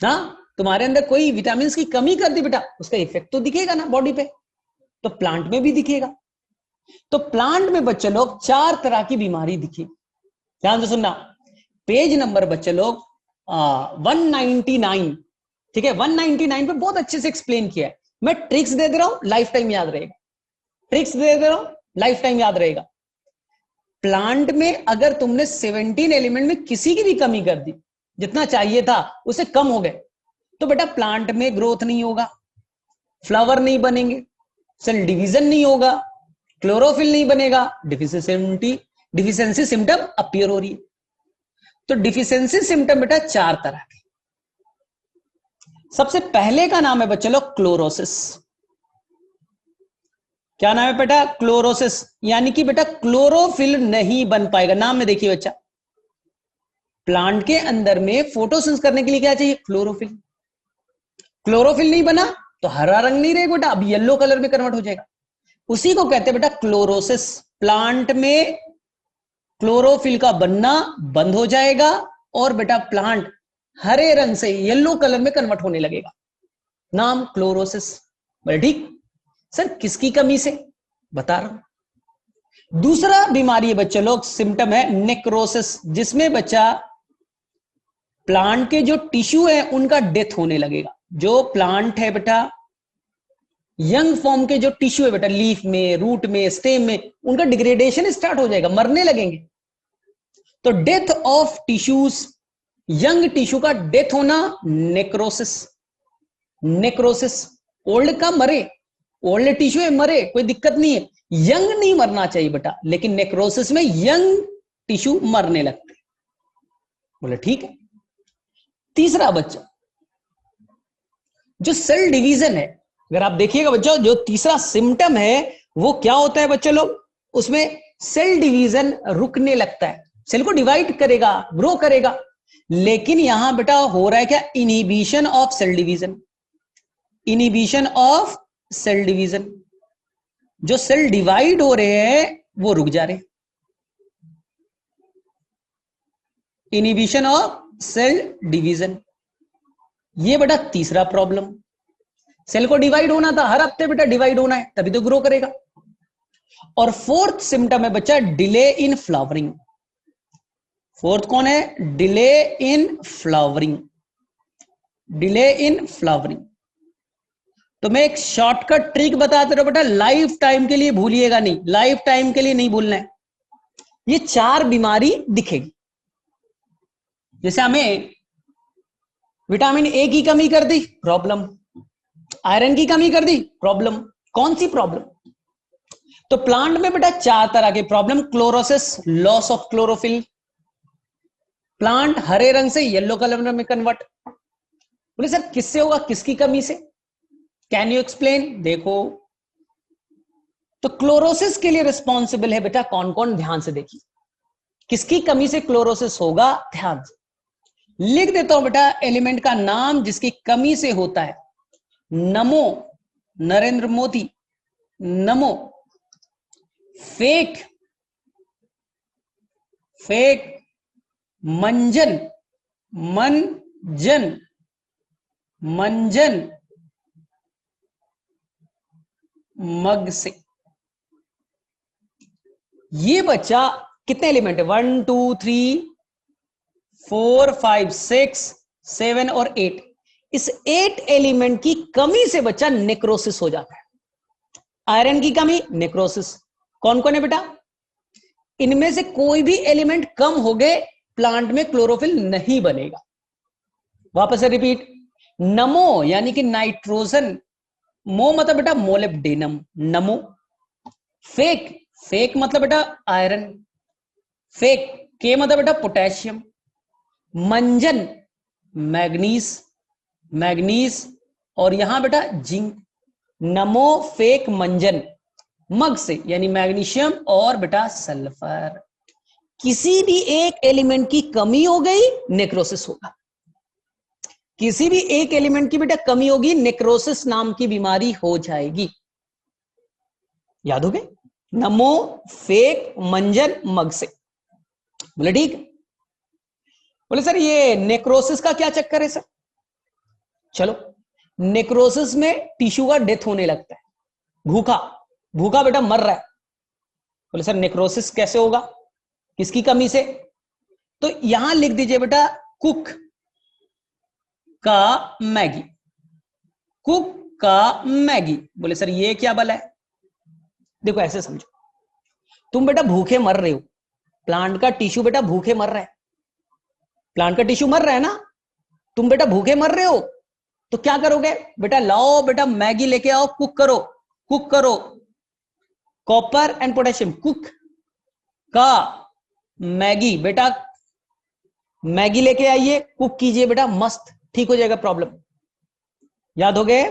हाँ, तुम्हारे अंदर कोई विटामिन की कमी कर दी बेटा, उसका इफेक्ट तो दिखेगा ना बॉडी पे, तो प्लांट में भी दिखेगा। तो प्लांट में बच्चे लोग 4 तरह की बीमारी दिखी, ध्यान से सुनना। पेज नंबर बच्चे लोग 199, ठीक है 199 पे बहुत अच्छे से एक्सप्लेन किया है। मैं ट्रिक्स दे दे रहा हूं, लाइफ टाइम याद रहेगा, ट्रिक्स दे दे रहा हूं, लाइफ टाइम याद रहेगा। प्लांट में अगर तुमने 17 एलिमेंट में किसी की भी कमी कर दी, जितना चाहिए था उसे कम हो गए, तो बेटा प्लांट में ग्रोथ नहीं होगा, फ्लावर नहीं बनेंगे, सेल डिवीजन नहीं होगा, क्लोरोफिल नहीं बनेगा, डिफिशियंसी सिम्टम अपीयर हो रही है। तो डिफिशियंसी सिम्टम बेटा 4 तरह के। सबसे पहले का नाम है बच्चे लोग क्लोरोसिस। क्या नाम है बेटा? क्लोरोसिस। यानी कि बेटा क्लोरोफिल नहीं बन पाएगा। नाम में देखिए बच्चा, प्लांट के अंदर में फोटोसिंथेसिस करने के लिए क्या चाहिए? क्लोरोफिल। क्लोरोफिल नहीं बना तो हरा रंग नहीं रहेगा बेटा, अब येलो कलर में कन्वर्ट हो जाएगा। उसी को कहते हैं बेटा क्लोरोसिस। प्लांट में क्लोरोफिल का बनना बंद हो जाएगा और बेटा प्लांट हरे रंग से येलो कलर में कन्वर्ट होने लगेगा। नाम क्लोरोसिस। बोले ठीक सर, किसकी कमी से? बता रहा हूं। दूसरा बीमारी है बच्चे लोग, सिम्टम है नेक्रोसिस, जिसमें बच्चा प्लांट के जो टिश्यू है उनका डेथ होने लगेगा। जो प्लांट है बेटा, यंग फॉर्म के जो टिश्यू है बेटा, लीफ में, रूट में, स्टेम में, उनका डिग्रेडेशन स्टार्ट हो जाएगा, मरने लगेंगे। तो death of tissues, young tissue का डेथ होना, नेक्रोसिस। नेक्रोसिस। ओल्ड का मरे, ओल्ड टिश्यू है मरे, कोई दिक्कत नहीं है, यंग नहीं मरना चाहिए बेटा, लेकिन नेक्रोसिस में यंग टिश्यू मरने लगते हैं। बोले ठीक है। तीसरा बच्चा, जो सेल डिवीजन है, अगर आप देखिएगा बच्चों, जो तीसरा सिम्टम है वो क्या होता है बच्चों लोग? उसमें सेल डिवीजन रुकने लगता है। सेल को डिवाइड करेगा, ग्रो करेगा, लेकिन यहां बेटा हो रहा है क्या? Inhibition of cell division. Inhibition of cell division. जो सेल डिवाइड हो रहे हैं वो रुक जा रहे हैं। इनहिबिशन ऑफ सेल डिवीजन, ये बेटा तीसरा प्रॉब्लम। सेल को डिवाइड होना था, हर हफ्ते बेटा डिवाइड होना है, तभी तो ग्रो करेगा। और फोर्थ सिम्टम है बच्चा डिले इन फ्लावरिंग। फोर्थ कौन है? Delay in flowering. Delay in flowering. तो मैं एक शॉर्टकट ट्रिक बताते रहो बेटा, लाइफ टाइम के लिए भूलिएगा नहीं, लाइफ टाइम के लिए नहीं भूलना है। ये चार बीमारी दिखेगी। जैसे हमें विटामिन ए की कमी कर दी, प्रॉब्लम। आयरन की कमी कर दी, प्रॉब्लम। कौन सी प्रॉब्लम? तो प्लांट में बेटा चार तरह के problem. Chlorosis, loss of chlorophyll, plant हरे रंग से येलो कलर में कन्वर्ट। बोले सर किससे होगा, किसकी कमी से? Can you explain? देखो, तो क्लोरोसिस के लिए रिस्पॉन्सिबल है बेटा कौन कौन? ध्यान से देखिए, किसकी कमी से क्लोरोसिस होगा, ध्यान से लिख देता हूं बेटा एलिमेंट का नाम जिसकी कमी से होता है। नमो, नरेंद्र मोदी, नमो। फेक, फेक, मंजन, मंजन, मंजन, मग से। ये बच्चा कितने एलिमेंट है? 1 2 3 4 5 6 7 और 8। इस 8 एलिमेंट की कमी से बच्चा नेक्रोसिस हो जाता है। आयरन की कमी, नेक्रोसिस। कौन कौन है बेटा? इनमें से कोई भी एलिमेंट कम हो गए, प्लांट में क्लोरोफिल नहीं बनेगा। वापस से रिपीट, नमो यानी कि नाइट्रोजन, मो मतलब बेटा मोलिब्डेनम, नमो। फेक, फेक मतलब बेटा आयरन, फेक। के मतलब बेटा पोटेशियम। मंजन, मैग्नीज, मैग्नीज। और यहां बेटा जिंक। नमो फेक मंजन, मग से यानी मैग्नीशियम और बेटा सल्फर। किसी भी एक एलिमेंट की कमी हो गई, नेक्रोसिस होगा। किसी भी एक एलिमेंट की बेटा कमी होगी, नेक्रोसिस नाम की बीमारी हो जाएगी। याद हो गए? नमो फेक मंजन मग से। बोले ठीक। बोले सर ये नेक्रोसिस का क्या चक्कर है सर? चलो, नेक्रोसिस में टिश्यू का डेथ होने लगता है। भूखा, भूखा बेटा मर रहा है। बोले सर नेक्रोसिस कैसे होगा, किसकी कमी से? तो यहां लिख दीजिए बेटा कुक का मैगी, कुक का मैगी। बोले सर ये क्या बल है? देखो ऐसे समझो, तुम बेटा भूखे मर रहे हो, प्लांट का टिश्यू बेटा भूखे मर रहा है, प्लांट का टिश्यू मर रहा है ना, तुम बेटा भूखे मर रहे हो, तो क्या करोगे बेटा? लाओ बेटा मैगी लेके आओ, कुक करो, कुक करो। कॉपर एंड पोटेशियम, कुक का मैगी। बेटा मैगी लेके आइए, कुक कीजिए बेटा, मस्त ठीक हो जाएगा प्रॉब्लम। याद हो गए?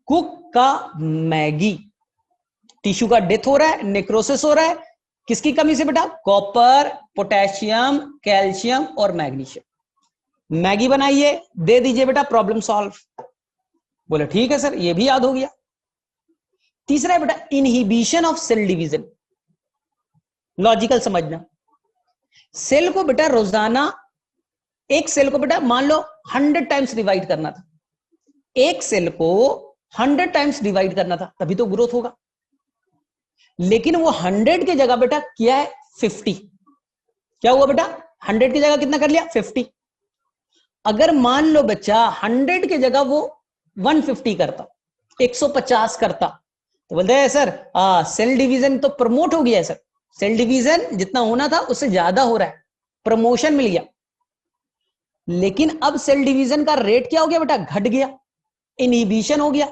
कुक का मैगी, टिश्यू का डेथ हो रहा है, नेक्रोसिस हो रहा है, किसकी कमी से बेटा? कॉपर, पोटेशियम, कैल्शियम और मैग्नीशियम। मैगी बनाइए, दे दीजिए बेटा, प्रॉब्लम सॉल्व। बोले ठीक है सर, ये भी याद हो गया। तीसरा है बेटा inhibition of cell division. Logical समझना, सेल को बेटा रोजाना, एक सेल को बेटा मान लो 100 टाइम्स डिवाइड करना था, एक सेल को 100 टाइम्स डिवाइड करना था, तभी तो ग्रोथ होगा। लेकिन वो 100 की जगह बेटा क्या है? 50। क्या हुआ बेटा? 100 की जगह कितना कर लिया? 50। अगर मान लो बच्चा 100 की जगह वो 150 करता, 150 करता, तो बोलते हैं सर सेल डिवीजन तो प्रमोट हो गया है सर, सेल डिवीजन जितना होना था उससे ज्यादा हो रहा है, प्रमोशन मिल गया। लेकिन अब सेल डिवीजन का रेट क्या हो गया बेटा? घट गया, इनहिबिशन हो गया।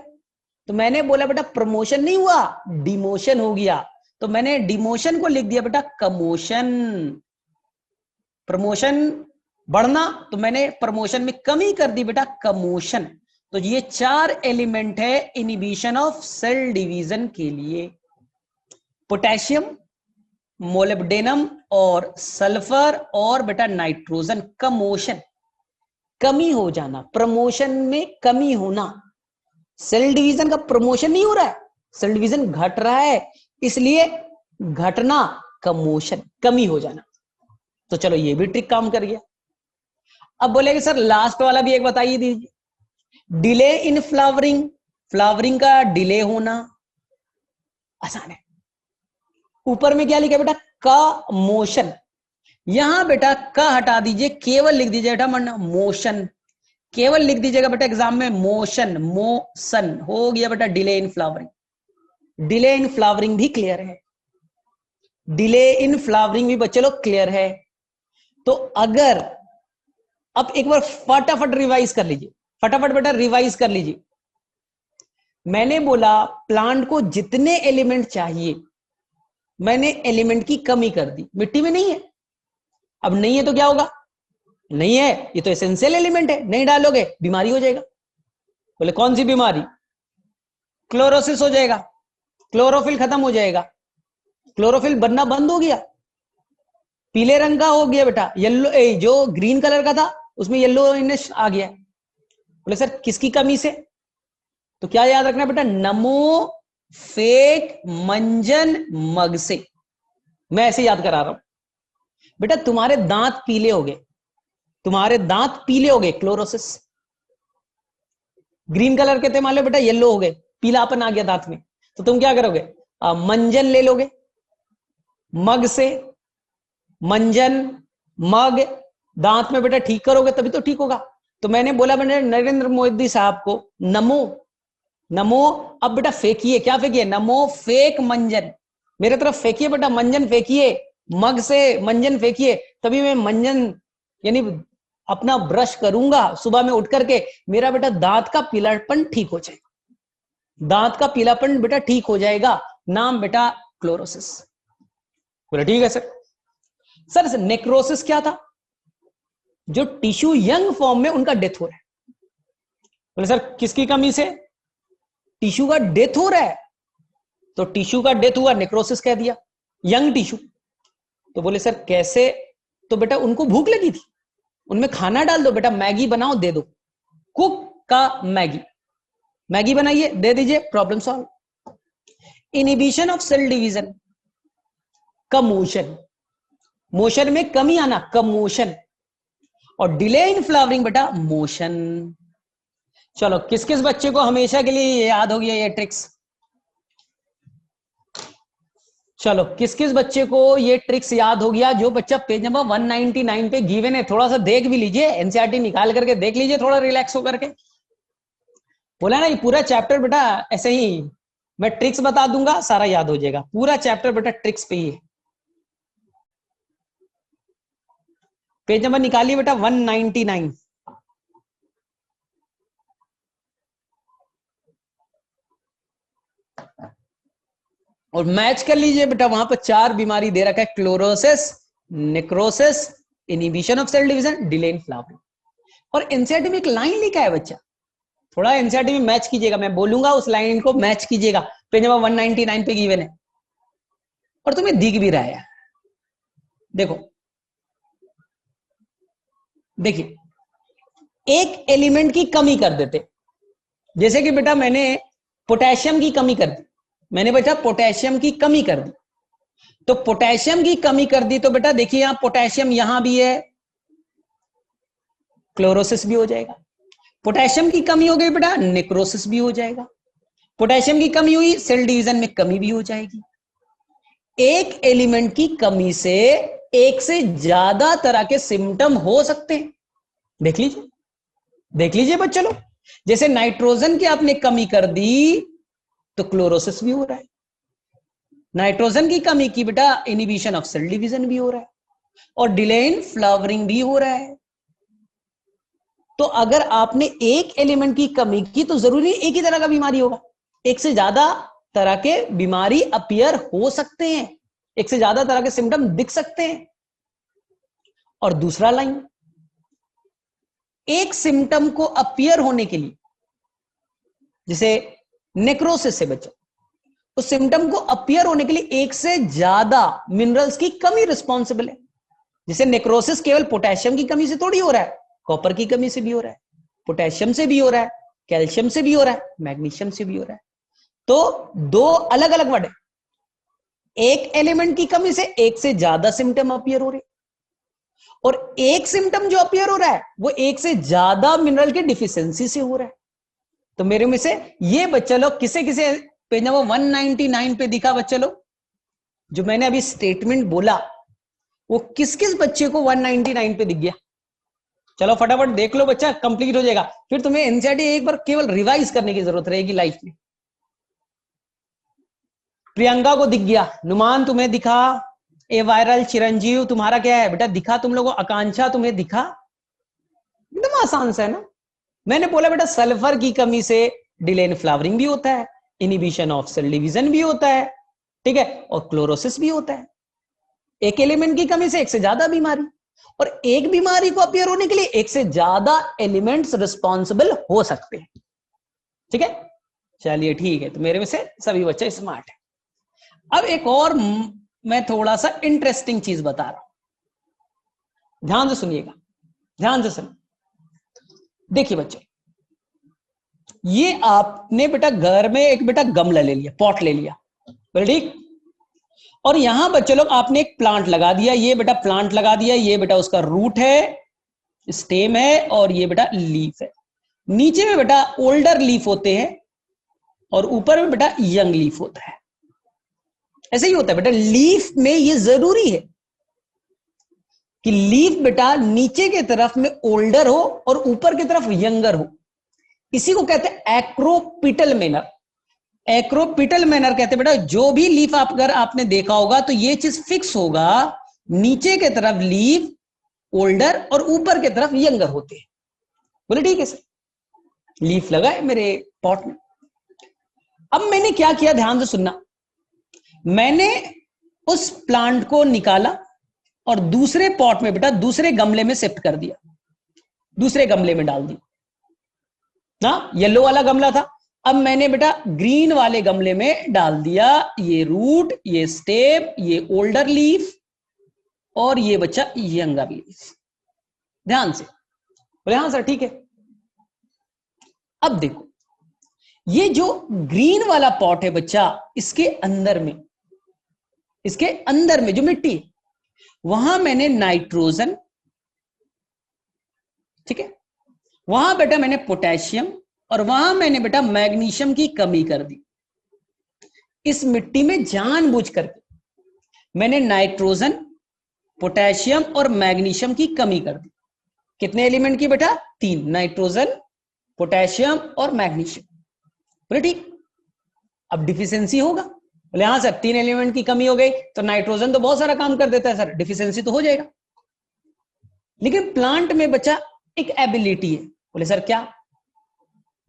तो मैंने बोला बेटा प्रमोशन नहीं हुआ, डिमोशन हो गया। तो मैंने डिमोशन को लिख दिया बेटा कमोशन। प्रमोशन बढ़ना, तो मैंने प्रमोशन में कमी कर दी बेटा कमोशन। तो ये 4 एलिमेंट है इनहिबिशन ऑफ सेल डिवीजन के लिए। पोटेशियम, मोलिब्डेनम और सल्फर और बेटा नाइट्रोजन। कमोशन, कमी हो जाना, प्रमोशन में कमी होना। सेल डिवीजन का प्रमोशन नहीं हो रहा है, सेल डिवीजन घट रहा है, इसलिए घटना, कमोशन, कमी हो जाना। तो चलो ये भी ट्रिक काम कर गया। अब बोलेगे सर लास्ट वाला भी एक बताइए दीजिए, डिले इन फ्लावरिंग। फ्लावरिंग का डिले होना आसान है। ऊपर में क्या लिखा बेटा? का मोशन। यहां बेटा का हटा दीजिए, केवल लिख दीजिए बेटा मोशन। केवल लिख दीजिएगा बेटा एग्जाम में मोशन, मोशन हो गया बेटा delay in flowering. Delay in flowering भी क्लियर है, डिले इन फ्लावरिंग भी बच्चे लोग क्लियर है। तो अगर अब एक बार फटाफट रिवाइज कर लीजिए, फटाफट बेटा रिवाइज कर लीजिए। मैंने बोला प्लांट को जितने एलिमेंट चाहिए, मैंने एलिमेंट की कमी कर दी, मिट्टी में नहीं है। अब नहीं है तो क्या होगा? नहीं है, ये तो एसेंशियल एलिमेंट है, नहीं डालोगे बीमारी हो जाएगा। बोले कौन सी बीमारी? क्लोरोसिस हो जाएगा, क्लोरोफिल खत्म हो जाएगा, क्लोरोफिल बनना बंद हो गया, पीले रंग का हो गया बेटा, येलो, जो ग्रीन कलर का था उसमें येलोइश आ गया। बोले सर किसकी कमी से? तो क्या याद रखना बेटा? नमो, फेक, मंजन, मग से। मैं ऐसे याद करा रहा हूं बेटा, तुम्हारे दांत पीले हो गए, तुम्हारे दांत पीले हो गए, क्लोरोसिस। ग्रीन कलर के थे, मान लो बेटा येलो हो गए, पीलापन आ गया दांत में, तो तुम क्या करोगे? मंजन ले लोगे, मग से, मंजन, मग, दांत में बेटा ठीक करोगे तभी तो ठीक होगा। तो मैंने बोला बेटा नरेंद्र मोदी साहब को नमो, नमो, अब बेटा फेंकिए, क्या फेंकिए? नमो फेक मंजन, मेरे तरफ फेंकिए बेटा, मंजन फेंकिए, मग से मंजन फेंकिए, तभी मैं मंजन यानी अपना ब्रश करूंगा सुबह में उठ करके, मेरा बेटा दांत का पीलापन ठीक हो जाएगा, दांत का पीलापन बेटा ठीक हो जाएगा। नाम बेटा क्लोरोसिस। बोला ठीक है सर। सर नेक्रोसिस क्या था? जो टिश्यू यंग फॉर्म में उनका डेथ हो रहा है। बोले सर किसकी कमी से? टिश्यू का डेथ हो रहा है, तो टिश्यू का डेथ हुआ, नेक्रोसिस कह दिया, यंग टिश्यू। तो बोले सर कैसे? तो बेटा उनको भूख लगी थी, उनमें खाना डाल दो बेटा, मैगी बनाओ दे दो, कुक का मैगी, मैगी बनाइए दे दीजिए, problem solve. Inhibition of cell division, commotion, motion में कमी आना, कमोशन, और डिले इन फ्लावरिंग बेटा मोशन। चलो किस किस बच्चे को हमेशा के लिए याद हो गया ये ट्रिक्स? चलो किस किस बच्चे को ये ट्रिक्स याद हो गया? जो बच्चा पेज नंबर 199 पे गिवन है, थोड़ा सा देख भी लीजिए, एनसीईआरटी निकाल करके देख लीजिए, थोड़ा रिलैक्स होकर के। बोला ना ये पूरा चैप्टर बेटा ऐसे ही मैं ट्रिक्स बता दूंगा, सारा याद हो जाएगा, पूरा चैप्टर बेटा ट्रिक्स पे ही है। पेज नंबर निकालिए बेटा 199। और मैच कर लीजिए बेटा, वहां पर 4 बीमारी दे रखा है, chlorosis, necrosis, inhibition of cell division, delay in flowering. और एनसीईआरटी में एक लाइन लिखा है बच्चा, थोड़ा एनसीईआरटी में मैच कीजिएगा, मैं बोलूंगा उस लाइन को मैच कीजिएगा। पेज नंबर 199 पे गिवन है और तुम्हें दिख भी रहा है। देखो देखिए, एक एलिमेंट की कमी कर देते, जैसे कि बेटा मैंने पोटेशियम की कमी कर दी, मैंने बेटा पोटेशियम की कमी कर दी, तो पोटेशियम की कमी कर दी तो बेटा देखिए यहां पोटेशियम यहां भी है, क्लोरोसिस भी हो जाएगा। पोटेशियम की कमी हो गई बेटा, नेक्रोसिस भी हो जाएगा। पोटेशियम की कमी हुई, सेल डिवीजन में कमी भी हो जाएगी। एक एलिमेंट की कमी से एक से ज्यादा तरह के सिम्टम हो सकते हैं। देख लीजिए, देख लीजिए बच्चे लोग, जैसे नाइट्रोजन की आपने कमी कर दी तो क्लोरोसिस भी हो रहा है। नाइट्रोजन की कमी की बेटा इनिबिशन ऑफ सेल डिवीजन भी हो रहा है और डिले इन फ्लावरिंग भी हो रहा है। तो अगर आपने एक एलिमेंट की कमी की तो जरूरी एक ही तरह का बीमारी होगा, एक से ज्यादा तरह के बीमारी अपीयर हो सकते हैं, एक से ज्यादा तरह के सिम्टम दिख सकते हैं। और दूसरा लाइन, एक सिम्टम को अपीयर होने के लिए, जैसे नेक्रोसिस से बच्चा, उस सिम्टम को अपीयर होने के लिए एक से ज्यादा मिनरल्स की कमी रिस्पॉन्सिबल है। जैसे नेक्रोसिस केवल पोटेशियम की कमी से थोड़ी हो रहा है, कॉपर की कमी से भी हो रहा है, पोटेशियम से भी हो रहा है, कैल्शियम से भी हो रहा है, मैग्नीशियम से भी हो रहा है। तो दो अलग अलग वर्ड है, एक एलिमेंट की कमी से एक से ज्यादा सिम्टम अपीयर हो रहे, और एक सिम्टम जो अपीयर हो रहा है वो एक से ज्यादा मिनरल की डिफिशियंसी से हो रहा है। तो मेरे में से ये बच्चा लोग किसे किसे पेज नंबर 199 पे दिखा बच्चा लोग, जो मैंने अभी स्टेटमेंट बोला वो किस किस बच्चे को 199 पे दिख गया? चलो फटाफट देख लो बच्चा, कंप्लीट हो जाएगा, फिर तुम्हें एनसीईआरटी एक बार केवल रिवाइज करने की जरूरत रहेगी लाइफ में। प्रियंका को दिख गया, नुमान तुम्हें दिखा, ए वायरल चिरंजीव तुम्हारा क्या है बेटा दिखा तुम लोगों, आकांक्षा तुम्हें दिखा, एकदम आसान सा है ना। मैंने बोला बेटा सल्फर की कमी से डिले इन फ्लावरिंग भी होता है, इनिबिशन ऑफ सेल डिवीजन भी होता है, ठीक है, और क्लोरोसिस भी होता है। एक एलिमेंट की कमी से एक से ज्यादा बीमारी, और एक बीमारी को अपीयर होने के लिए एक से ज्यादा एलिमेंट्स रिस्पॉन्सिबल हो सकते हैं। ठीक है, चलिए ठीक है, तो मेरे में से सभी बच्चे स्मार्ट है। अब एक और मैं थोड़ा सा इंटरेस्टिंग चीज बता रहा हूं, ध्यान से सुनिएगा, ध्यान से सुनिए। देखिए बच्चे, ये आपने बेटा घर में एक बेटा गमला ले लिया, पॉट ले लिया, बोले ठीक, और यहां बच्चे लोग आपने एक प्लांट लगा दिया, ये बेटा प्लांट लगा दिया, ये बेटा उसका रूट है, स्टेम है, और ये बेटा लीफ है। नीचे में बेटा ओल्डर लीफ होते हैं और ऊपर में बेटा यंग लीफ होता है। ऐसे ही होता है बेटा, लीफ में ये जरूरी है कि लीफ बेटा नीचे की तरफ में ओल्डर हो और ऊपर की तरफ यंगर हो। इसी को कहते हैं एक्रोपिटल मैनर। एक्रोपिटल मैनर कहते हैं बेटा, जो भी लीफ आप अगर आपने देखा होगा तो ये चीज फिक्स होगा, नीचे की तरफ लीफ ओल्डर और ऊपर की तरफ यंगर होते हैं। बोले ठीक है सर, लीफ लगा है मेरे पॉट में। अब मैंने क्या किया, ध्यान से सुनना, मैंने उस प्लांट को निकाला और दूसरे पॉट में बेटा दूसरे गमले में शिफ्ट कर दिया, दूसरे गमले में डाल दिया ना। येलो वाला गमला था, अब मैंने बेटा ग्रीन वाले गमले में डाल दिया ये रूट, ये स्टेम, ये ओल्डर लीफ और ये बच्चा यंगर लीफ। ध्यान से बोले हाँ सर ठीक है। अब देखो, ये जो ग्रीन वाला पॉट है बच्चा, इसके अंदर में, इसके अंदर में जो मिट्टी, वहां मैंने नाइट्रोजन, ठीक है, वहां बेटा मैंने पोटेशियम और वहां मैंने बेटा मैग्नीशियम की कमी कर दी। इस मिट्टी में जानबूझ करके मैंने नाइट्रोजन, पोटेशियम और मैग्नीशियम की कमी कर दी। कितने एलिमेंट की बेटा? 3, नाइट्रोजन, पोटेशियम और मैग्नीशियम। बोले ठीक, अब डिफिशियंसी होगा? बोले हाँ सर, 3 एलिमेंट की कमी हो गई तो नाइट्रोजन तो बहुत सारा काम कर देता है सर, डिफिशियंसी तो हो जाएगा। लेकिन प्लांट में बच्चा एक एबिलिटी है। बोले सर क्या?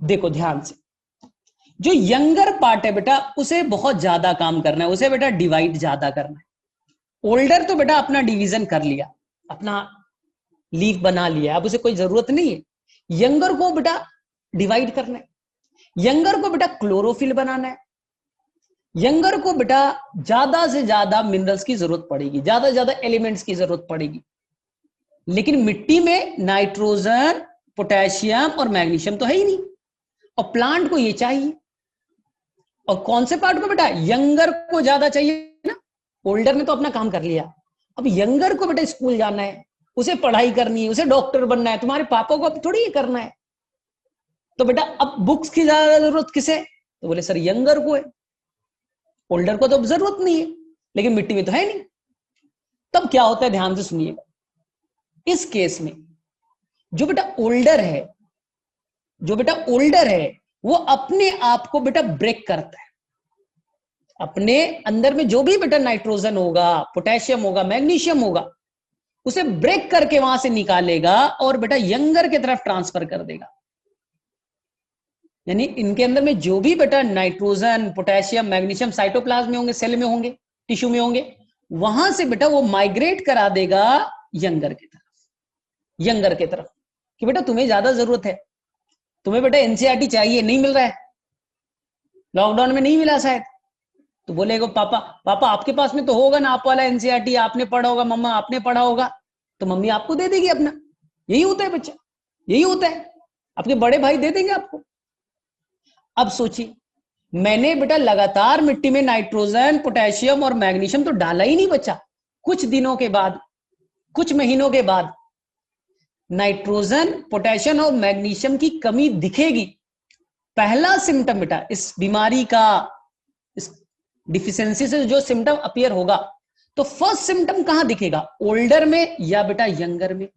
देखो ध्यान से, जो यंगर पार्ट है बेटा उसे बहुत ज्यादा काम करना है, उसे बेटा डिवाइड ज्यादा करना है। ओल्डर तो बेटा अपना डिवीजन कर लिया, अपना लीफ बना लिया, अब उसे कोई जरूरत नहीं है। यंगर को बेटा डिवाइड करना है, यंगर को बेटा क्लोरोफिल बनाना है, यंगर को बेटा ज्यादा से ज्यादा मिनरल्स की जरूरत पड़ेगी, ज्यादा से ज्यादा एलिमेंट्स की जरूरत पड़ेगी, लेकिन मिट्टी में नाइट्रोजन, पोटेशियम और मैग्नीशियम तो है ही नहीं, और प्लांट को ये चाहिए। और कौन से पार्ट को बेटा? यंगर को ज्यादा चाहिए ना, ओल्डर ने तो अपना काम कर लिया, अब यंगर को बेटा स्कूल जाना है, उसे पढ़ाई करनी है, उसे डॉक्टर बनना है, तुम्हारे पापा को अब थोड़ी ये करना है, तो बेटा अब बुक्स की ज्यादा जरूरत किसे? तो बोले सर यंगर को है, ओल्डर को तो अब जरूरत नहीं है, लेकिन मिट्टी में तो है नहीं। तब क्या होता है, ध्यान से सुनिएगा, इस केस में जो बेटा ओल्डर है, जो बेटा ओल्डर है वो अपने आप को बेटा ब्रेक करता है, अपने अंदर में जो भी बेटा नाइट्रोजन होगा, पोटेशियम होगा, मैग्नीशियम होगा, उसे ब्रेक करके वहां से निकालेगा और बेटा यंगर की तरफ ट्रांसफर कर देगा। यानी इनके अंदर में जो भी बेटा नाइट्रोजन, पोटेशियम, मैग्नीशियम साइटोप्लाज्म में होंगे, सेल में होंगे, टिश्यू में होंगे, वहां से बेटा वो माइग्रेट करा देगा यंगर की तरफ, यंगर की तरफ, कि बेटा तुम्हें ज्यादा जरूरत है, तुम्हें बेटा एनसीईआरटी चाहिए, नहीं मिल रहा है, लॉकडाउन में नहीं मिला शायद, तो बोलेगा पापा, पापा आपके पास में तो होगा ना आप वाला एनसीईआरटी, आपने पढ़ा होगा, मम्मा आपने पढ़ा होगा, तो मम्मी आपको दे देगी अपना। यही होता है बच्चा, यही होता है, आपके बड़े भाई दे देंगे आपको। अब सोचिए, मैंने बेटा लगातार मिट्टी में नाइट्रोजन, पोटेशियम और मैग्नीशियम तो डाला ही नहीं बच्चा, कुछ दिनों के बाद, कुछ महीनों के बाद नाइट्रोजन, पोटेशियम और मैग्नीशियम की कमी दिखेगी। पहला सिम्टम बेटा इस बीमारी का, इस डिफिशियंसी से जो सिम्टम अपीयर होगा, तो फर्स्ट सिम्टम कहां दिखेगा, ओल्डर में या बेटा यंगर में?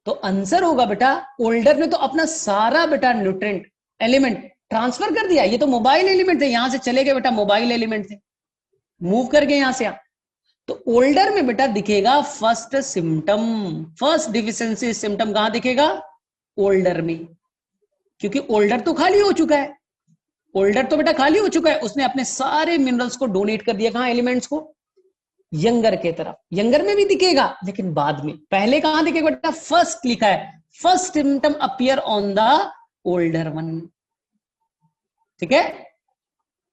तो आंसर होगा बेटा ओल्डर ने तो अपना सारा बेटा न्यूट्रिएंट एलिमेंट ट्रांसफर कर दिया, ये तो मोबाइल एलिमेंट थे, यहां से चले गए बेटा, मोबाइल एलिमेंट थे, मूव करके यहां से तो ओल्डर में बेटा दिखेगा first symptom, first deficiency symptom कहां दिखेगा, ओल्डर में, क्योंकि ओल्डर तो खाली हो चुका है, ओल्डर तो बेटा खाली हो चुका है, उसने अपने सारे मिनरल्स को डोनेट कर दिया, कहां, एलिमेंट्स को, यंगर के तरफ। यंगर में भी दिखेगा लेकिन बाद में, पहले कहां दिखेगा बेटा, फर्स्ट लिखा है, first symptom appear on the older one, ठीक है।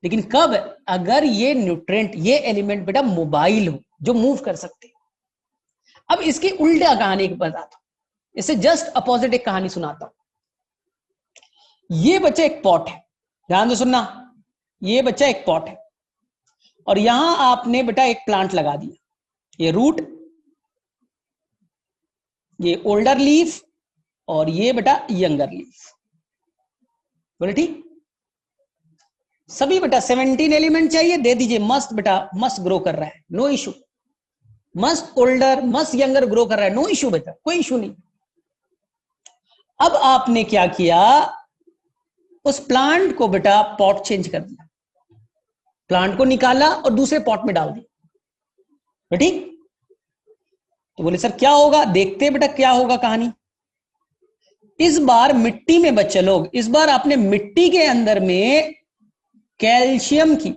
लेकिन कब, अगर ये न्यूट्रिएंट, ये एलिमेंट बेटा मोबाइल हो, जो मूव कर सकते। अब इसकी उल्टा कहानी बताता हूं, इससे जस्ट अपोजिट एक कहानी सुनाता हूं। ये बच्चा एक पॉट है, ध्यान से सुनना, ये बच्चा एक पॉट है और यहां आपने बेटा एक प्लांट लगा दिया, ये रूट, ये ओल्डर लीफ और ये बेटा यंगर लीफ, बोले ठीक। सभी बेटा 17 एलिमेंट चाहिए, दे दीजिए, मस्त बेटा, मस्त ग्रो कर रहा है, नो इशू, मस्त ओल्डर मस्त यंगर ग्रो कर रहा है, नो इशू बेटा, कोई इशू नहीं। अब आपने क्या किया, उस प्लांट को बेटा पॉट चेंज कर दिया, प्लांट को निकाला और दूसरे पॉट में डाल दिया, ठीक। तो बोले सर क्या होगा, देखते बेटा क्या होगा कहानी। इस बार मिट्टी में बच्चे लोग, इस बार आपने मिट्टी के अंदर में कैल्शियम की,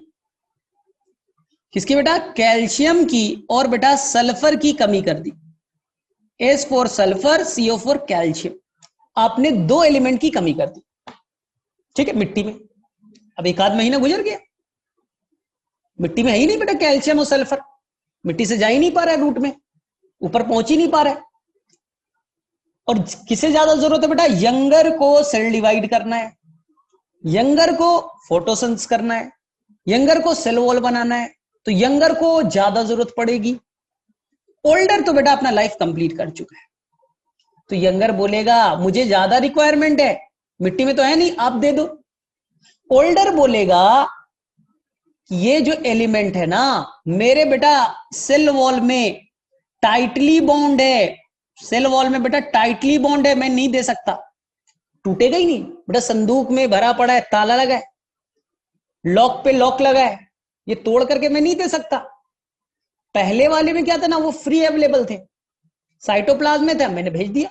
किसकी बेटा, कैल्शियम की और बेटा सल्फर की कमी कर दी, S for sulphur, CO for calcium, आपने 2 एलिमेंट की कमी कर दी, ठीक है, मिट्टी में। अब एक आध महीना गुजर गया, मिट्टी में है ही नहीं बेटा कैल्शियम और सल्फर, मिट्टी से जा ही नहीं पा रहा है, रूट में ऊपर पहुंच ही नहीं पा रहा है। और किसे ज्यादा जरूरत है बेटा, यंगर को सेल डिवाइड करना है, यंगर को फोटोसिंथेसिस करना है, यंगर को सेल वॉल बनाना है, तो यंगर को ज्यादा जरूरत पड़ेगी। ओल्डर तो बेटा अपना लाइफ कंप्लीट कर चुका है, तो यंगर बोलेगा मुझे ज्यादा रिक्वायरमेंट है, मिट्टी में तो है नहीं, आप दे दो। ओल्डर बोलेगा ये जो एलिमेंट है ना, मेरे बेटा सेल वॉल में टाइटली बॉन्ड है, सेल वॉल में बेटा टाइटली बॉन्ड है, मैं नहीं दे सकता, टूटेगा ही नहीं बेटा, संदूक में भरा पड़ा है, ताला लगा है, लॉक पे लॉक लगा है, ये तोड़ करके मैं नहीं दे सकता। पहले वाले में क्या था ना, वो फ्री अवेलेबल थे, साइटोप्लाज्म में था, मैंने भेज दिया।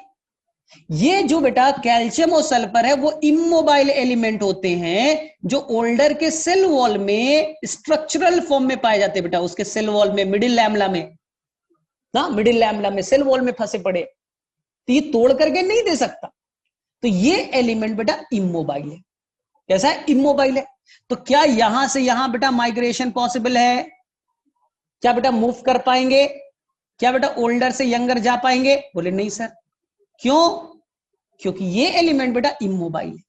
ये जो बेटा कैल्शियम और सल्फर है वो इमोबाइल एलिमेंट होते हैं, जो ओल्डर के सेल वॉल में स्ट्रक्चरल फॉर्म में पाए जाते हैं बेटा, उसके सेल वॉल में, मिडिल लैमेला में ना, मिडिल लैमेला में सेल वॉल में फंसे पड़े, तो ये तोड़ करके नहीं दे सकता। तो ये एलिमेंट बेटा इमोबाइल है। कैसा है? इमोबाइल है। तो क्या यहां से यहां बेटा माइग्रेशन पॉसिबल है? क्या बेटा मूव कर पाएंगे? क्या बेटा ओल्डर से यंगर जा पाएंगे? बोले नहीं सर। क्यों? क्योंकि ये एलिमेंट बेटा इमोबाइल है।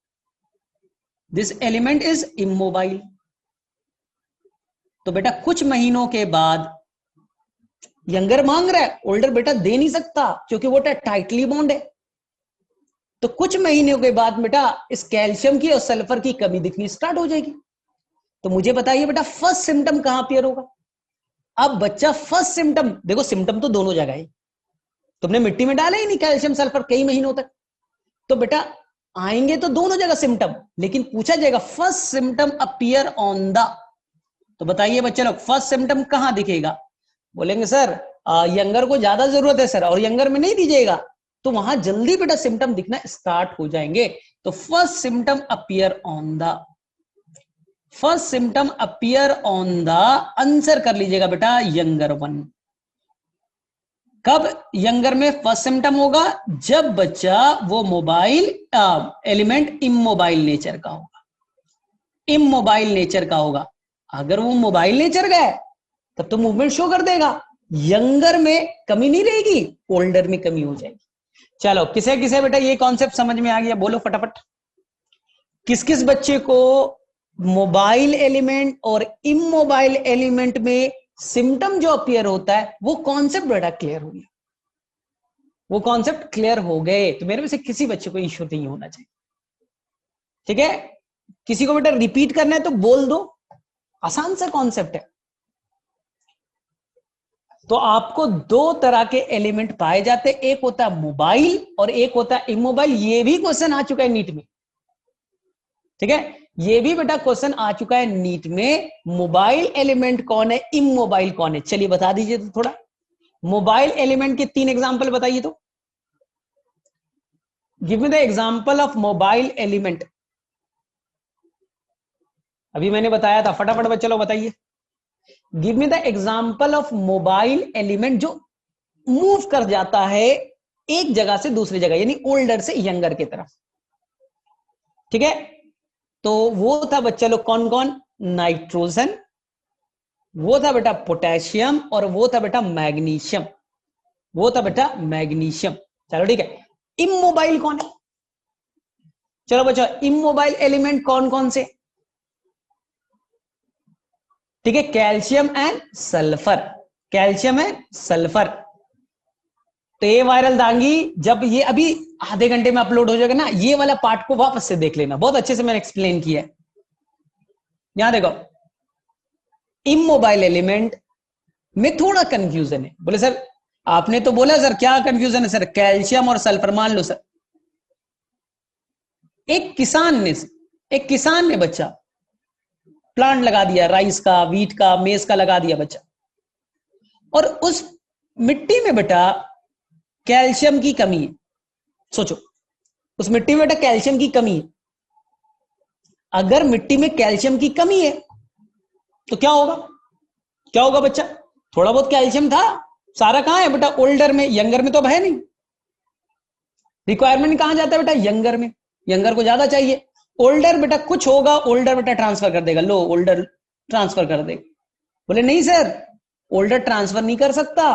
This element is immobile. तो बेटा कुछ महीनों के बाद यंगर मांग रहा है, ओल्डर बेटा दे नहीं सकता क्योंकि वो टाइटली बॉन्ड है। तो कुछ महीनों के बाद बेटा इस कैल्शियम की और सल्फर की कमी दिखनी स्टार्ट हो जाएगी। तो मुझे बताइए बेटा फर्स्ट सिम्टम कहां अपीयर होगा? अब बच्चा फर्स्ट सिम्टम देखो, सिम्टम तो दोनों जगह है। तुमने मिट्टी में डाला ही नहीं कैल्शियम सल्फर कई महीनों तक, तो बेटा आएंगे तो दोनों जगह सिम्टम, लेकिन पूछा जाएगा first symptom appear on the. तो बताइए बच्चे लोग फर्स्ट सिम्टम कहां दिखेगा? बोलेंगे सर यंगर को ज्यादा जरूरत है सर, और यंगर में नहीं दीजिएगा, तो वहां जल्दी बेटा सिम्टम दिखना स्टार्ट हो जाएंगे। तो first symptom appear on the, first symptom appear on the, answer कर लीजिएगा बेटा यंगर वन। कब यंगर में फर्स्ट सिम्टम होगा? जब बच्चा वो मोबाइल एलिमेंट इमोबाइल नेचर का होगा, इमोबाइल नेचर का होगा। अगर वो मोबाइल नेचर का है तब तो मूवमेंट शो कर देगा, यंगर में कमी नहीं रहेगी, ओल्डर में कमी हो जाएगी। चलो किसे किसे बेटा ये कॉन्सेप्ट समझ में आ गया? बोलो फटाफट। किस किस बच्चे को मोबाइल एलिमेंट और इमोबाइल एलिमेंट में सिम्टम जो अपीयर होता है वो कॉन्सेप्ट बेटा क्लियर हो गया? वो कॉन्सेप्ट क्लियर हो गए तो मेरे में से किसी बच्चे को इश्यू नहीं होना चाहिए। ठीक है, किसी को बेटा रिपीट करना है तो बोल दो, आसान सा कॉन्सेप्ट है। तो आपको दो तरह के एलिमेंट पाए जाते हैं, एक होता है मोबाइल और एक होता है इमोबाइल। ये भी क्वेश्चन आ चुका है नीट में। ठीक है, ये भी बेटा क्वेश्चन आ चुका है नीट में। मोबाइल एलिमेंट कौन है, इमोबाइल कौन है? चलिए बता दीजिए तो थोड़ा। मोबाइल एलिमेंट के 3 एग्जांपल बताइए तो। Give me the example of mobile element. अभी मैंने बताया था, फटाफट बच्चे लोग बताइए। Give me the example of mobile element जो मूव कर जाता है एक जगह से दूसरी जगह, यानी ओल्डर से यंगर की तरफ। ठीक है, तो वो था बच्चा लोग कौन कौन? नाइट्रोजन, वो था बेटा पोटेशियम, और वो था बेटा मैग्नीशियम, वो था बेटा मैग्नीशियम। चलो ठीक है, इमोबाइल कौन है? चलो बच्चों इमोबाइल एलिमेंट कौन कौन से? ठीक है, calcium and sulphur, calcium and sulphur. तो ये वायरल दांगी जब ये अभी आधे घंटे में अपलोड हो जाएगा ना, ये वाला पार्ट को वापस से देख लेना, बहुत अच्छे से मैंने एक्सप्लेन किया है। यहां देखो, इमोबाइल एलिमेंट में थोड़ा कंफ्यूजन है। बोले सर आपने तो बोला सर क्या कंफ्यूजन है सर? कैल्शियम और सल्फर। मान लो सर एक किसान ने बच्चा प्लांट लगा दिया, राइस का, वीट का, मेज का लगा दिया बच्चा, और उस मिट्टी में बेटा कैल्शियम की कमी है। सोचो उस मिट्टी में बेटा कैल्शियम की कमी है। अगर मिट्टी में कैल्शियम की कमी है तो क्या होगा? क्या होगा बच्चा? थोड़ा बहुत कैल्शियम था, सारा कहां है बेटा? ओल्डर में, यंगर में तो अब है नहीं। रिक्वायरमेंट कहां जाता है बेटा? यंगर में, यंगर को ज्यादा चाहिए। ओल्डर बेटा कुछ होगा, ओल्डर बेटा ट्रांसफर कर देगा, लो ओल्डर ट्रांसफर कर देगा। बोले नहीं सर ओल्डर ट्रांसफर नहीं कर सकता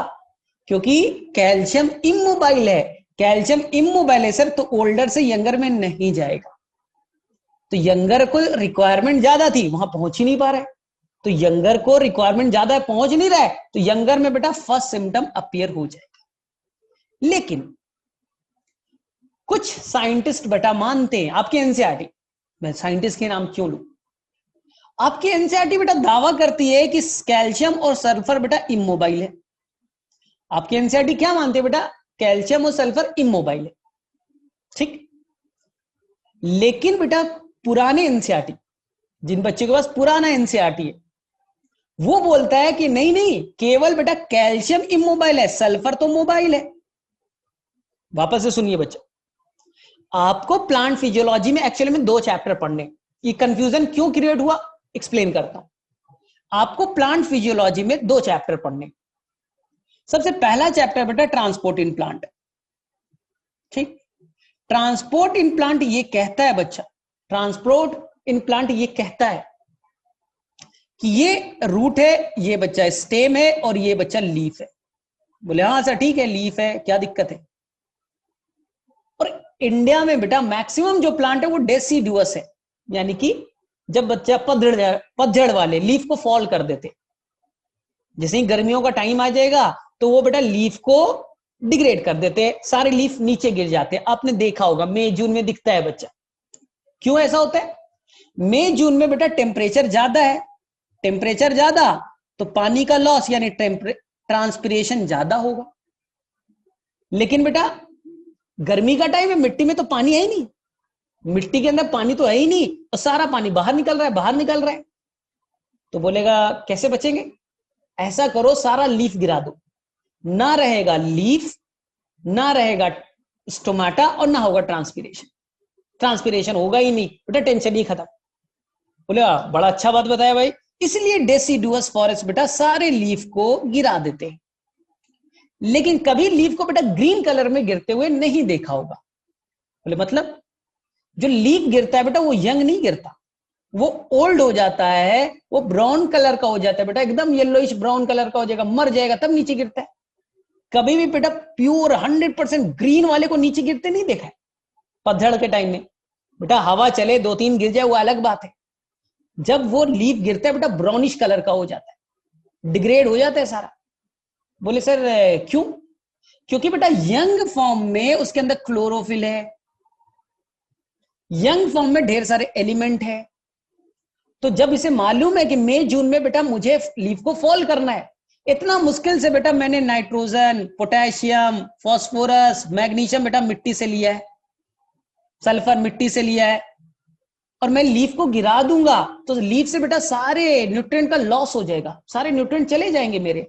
क्योंकि कैल्शियम इमोबाइल है। कैल्शियम इमोबाइल है सर, तो ओल्डर से यंगर में नहीं जाएगा। तो यंगर को रिक्वायरमेंट ज्यादा थी, वहां पहुंच ही नहीं पा रहा है। तो यंगर को रिक्वायरमेंट ज्यादा है, पहुंच नहीं रहा है, तो यंगर में बेटा फर्स्ट सिम्टम अपीयर हो जाएगा। लेकिन कुछ साइंटिस्ट बेटा मानते हैं, आपके एनसीईआरटी, मैं साइंटिस्ट के नाम क्यों लूं, आपकी एनसीईआरटी बेटा दावा करती है कि कैल्शियम और सल्फर बेटा इमोबाइल है। आपकी एनसीईआरटी क्या मानते हैं बेटा? कैल्शियम और सल्फर इमोबाइल है। ठीक, लेकिन बेटा पुराने एनसीईआरटी, जिन बच्चों के पास पुराना एनसीईआरटी है, वो बोलता है कि नहीं नहीं, केवल बेटा कैल्शियम इमोबाइल है, सल्फर तो मोबाइल है। वापस से सुनिए बच्चा, आपको प्लांट फिजियोलॉजी में एक्चुअली में 2 चैप्टर पढ़ने, ये कंफ्यूजन क्यों क्रिएट हुआ एक्सप्लेन करता हूं। आपको प्लांट फिजियोलॉजी में 2 चैप्टर पढ़ने। सबसे पहला चैप्टर बेटा ट्रांसपोर्ट इन प्लांट। ठीक, ट्रांसपोर्ट इन प्लांट ये कहता है बच्चा, ट्रांसपोर्ट इन प्लांट ये कहता है कि ये रूट है, ये बच्चा स्टेम है और ये बच्चा लीफ है। बोले हाँ सर ठीक है, लीफ है, क्या दिक्कत है। और इंडिया में बेटा मैक्सिमम जो प्लांट है वो डेसिडुअस है, यानी कि जब बच्चा पतझड़ वाले लीफ को फॉल कर देते, जैसे ही गर्मियों का टाइम आ जाएगा तो वो बेटा लीफ को डिग्रेड कर देते, सारे लीफ नीचे गिर जाते। आपने देखा होगा मई जून में दिखता है बच्चा। क्यों ऐसा होता है? मई जून में बेटा टेम्परेचर ज्यादा है, टेम्परेचर ज्यादा तो पानी का लॉस यानी ट्रांसपिरेशन ज्यादा होगा। लेकिन बेटा गर्मी का टाइम है, मिट्टी में तो पानी है ही नहीं, मिट्टी के अंदर पानी तो है ही नहीं और सारा पानी बाहर निकल रहा है, बाहर निकल रहा है। तो बोलेगा कैसे बचेंगे? ऐसा करो सारा लीफ गिरा दो, ना रहेगा लीफ, ना रहेगा स्टोमाटा और ना होगा ट्रांसपिरेशन। ट्रांसपिरेशन होगा ही नहीं बेटा, टेंशन ही खत्म। बोले बड़ा अच्छा बात बताया भाई। इसलिए डेसिडुअस फॉरेस्ट बेटा सारे लीफ को गिरा देते हैं, लेकिन कभी लीफ को बेटा ग्रीन कलर में गिरते हुए नहीं देखा होगा। बोले मतलब? जो लीफ गिरता है बेटा वो यंग नहीं गिरता, वो ओल्ड हो जाता है, वो ब्राउन कलर का हो जाता है बेटा, एकदम येलोइश ब्राउन कलर का हो जाएगा, मर जाएगा तब नीचे गिरता है। कभी भी बेटा प्योर 100% ग्रीन वाले को नीचे गिरते नहीं देखा है। पतझड़ के टाइम में बेटा हवा चले 2-3 गिर जाए वो अलग बात है, जब वो लीफ गिरता है बेटा ब्राउनिश कलर का हो जाता है, डिग्रेड हो जाता है सारा। बोले सर क्यों? क्योंकि बेटा यंग फॉर्म में उसके अंदर क्लोरोफिल है, यंग फॉर्म में ढेर सारे एलिमेंट है। तो जब इसे मालूम है कि मई जून में बेटा मुझे लीफ को फॉल करना है, इतना मुश्किल से बेटा मैंने नाइट्रोजन, पोटेशियम, फास्फोरस, मैग्नीशियम बेटा मिट्टी से लिया है, सल्फर मिट्टी से लिया है, और मैं लीफ को गिरा दूंगा तो लीफ से बेटा सारे न्यूट्रिएंट का लॉस हो जाएगा, सारे न्यूट्रिएंट चले जाएंगे मेरे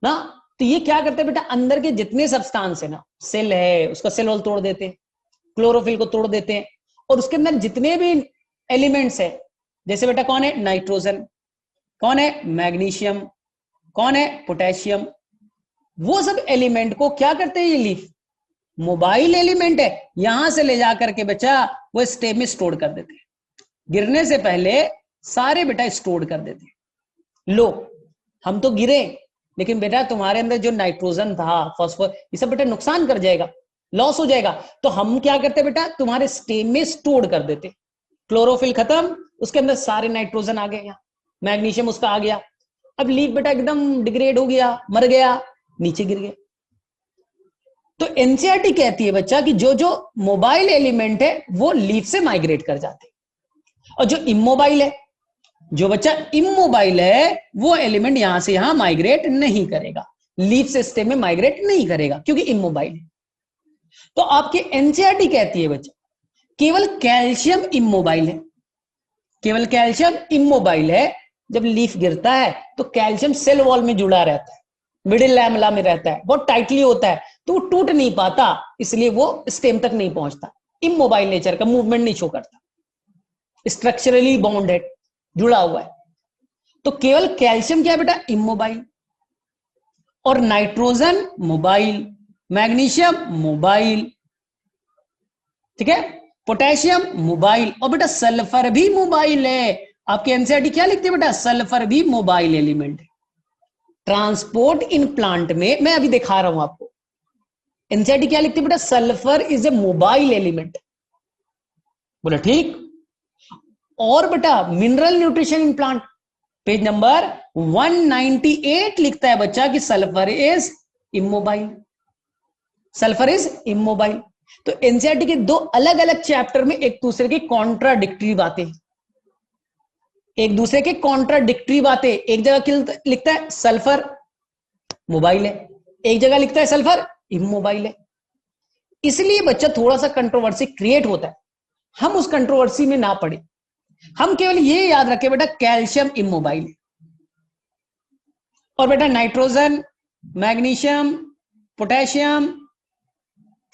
ना। तो ये क्या करते हैं बेटा, अंदर के जितने सब्सटेंस है ना, सेल है उसका सेल वॉल तोड़ देते हैं, क्लोरोफिल को तोड़ देते हैं, और उसके अंदर जितने भी एलिमेंट्स है, जैसे बेटा कौन है नाइट्रोजन, कौन है मैग्नीशियम, कौन है पोटेशियम, वो सब एलिमेंट को क्या करते हैं ये लीफ, मोबाइल एलिमेंट है, यहां से ले जाकर के बच्चा वो स्टेम में स्टोर कर देते हैं, गिरने से पहले सारे बेटा स्टोर कर देते हैं। लो हम तो गिरे, लेकिन बेटा तुम्हारे अंदर जो नाइट्रोजन था, फॉस्फोरस, ये सब बेटा नुकसान कर जाएगा, लॉस हो जाएगा। तो हम क्या करते बेटा, तुम्हारे स्टेम में स्टोर कर देते, क्लोरोफिल खत्म, उसके अंदर सारे नाइट्रोजन आ गए, यहाँ मैग्नीशियम उसका आ गया, अब लीफ बेटा एकदम डिग्रेड हो गया, मर गया, नीचे गिर गया। तो एनसीईआरटी कहती है बच्चा कि जो जो मोबाइल एलिमेंट है वो लीफ से माइग्रेट कर जाते हैं, और जो इमोबाइल है, जो बच्चा इमोबाइल है, वो एलिमेंट यहां से यहां माइग्रेट नहीं करेगा, लीफ से स्टेम में माइग्रेट नहीं करेगा क्योंकि इमोबाइल है। तो आपके एनसीईआरटी कहती है बच्चा केवल कैल्शियम इमोबाइल है, केवल कैल्शियम इमोबाइल है। जब लीफ गिरता है तो कैल्शियम सेल वॉल में जुड़ा रहता है, मिडिल लैमेला में रहता है, बहुत टाइटली होता है, तो वो टूट नहीं पाता, इसलिए वो स्टेम तक नहीं पहुंचता, इमोबाइल नेचर का, मूवमेंट नहीं शो करता, स्ट्रक्चरली बॉन्डेड, जुड़ा हुआ है। तो केवल कैल्शियम क्या है बेटा, इमोबाइल, और नाइट्रोजन मोबाइल, मैग्नीशियम मोबाइल, ठीक है, पोटेशियम मोबाइल, और बेटा सल्फर भी मोबाइल है। आपके एनसीईआरटी क्या लिखते हैं बेटा, सल्फर भी मोबाइल एलिमेंट है। ट्रांसपोर्ट इन प्लांट में मैं अभी दिखा रहा हूं आपको, एनसीईआरटी क्या लिखती है बेटा, sulphur is a mobile element. बोला ठीक। और बेटा mineral nutrition in plant page number 198 लिखता है बच्चा कि sulphur is immobile, sulphur is immobile. तो एनसीईआरटी के दो अलग अलग चैप्टर में एक दूसरे के कॉन्ट्राडिक्टरी बातें, एक दूसरे के कॉन्ट्राडिक्टरी बातें, एक जगह लिखता है सल्फर मोबाइल है, एक जगह लिखता है सल्फर इमोबाइल है। इसलिए बच्चा थोड़ा सा कंट्रोवर्सी क्रिएट होता है, हम उस कंट्रोवर्सी में ना पड़े, हम केवल ये याद रखें बेटा कैल्शियम इमोबाइल है, और बेटा nitrogen, magnesium, potassium,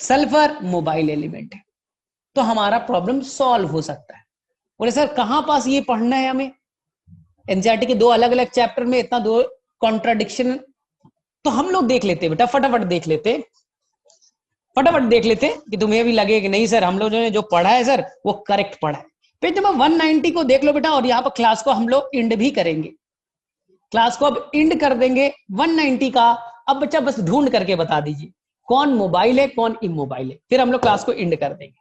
sulphur mobile element है, तो हमारा प्रॉब्लम सॉल्व हो सकता है। बोले सर कहां पास ये पढ़ना है हमें, एनसीईआरटी के दो अलग अलग चैप्टर में इतना दो कॉन्ट्राडिक्शन, तो हम लोग देख लेते बेटा, फटाफट देख लेते। फटाफट देख लेते कि तुम्हें भी लगे कि नहीं सर हम लोग ने जो पढ़ा है सर वो करेक्ट पढ़ा है। पेज नंबर 190 को देख लो बेटा, और यहाँ पर क्लास को हम लोग इंड भी करेंगे। क्लास को अब इंड कर देंगे 190 का। अब बच्चा बस ढूंढ करके बता दीजिए कौन मोबाइल है कौन इमोबाइल है, फिर हम लोग क्लास को इंड कर देंगे।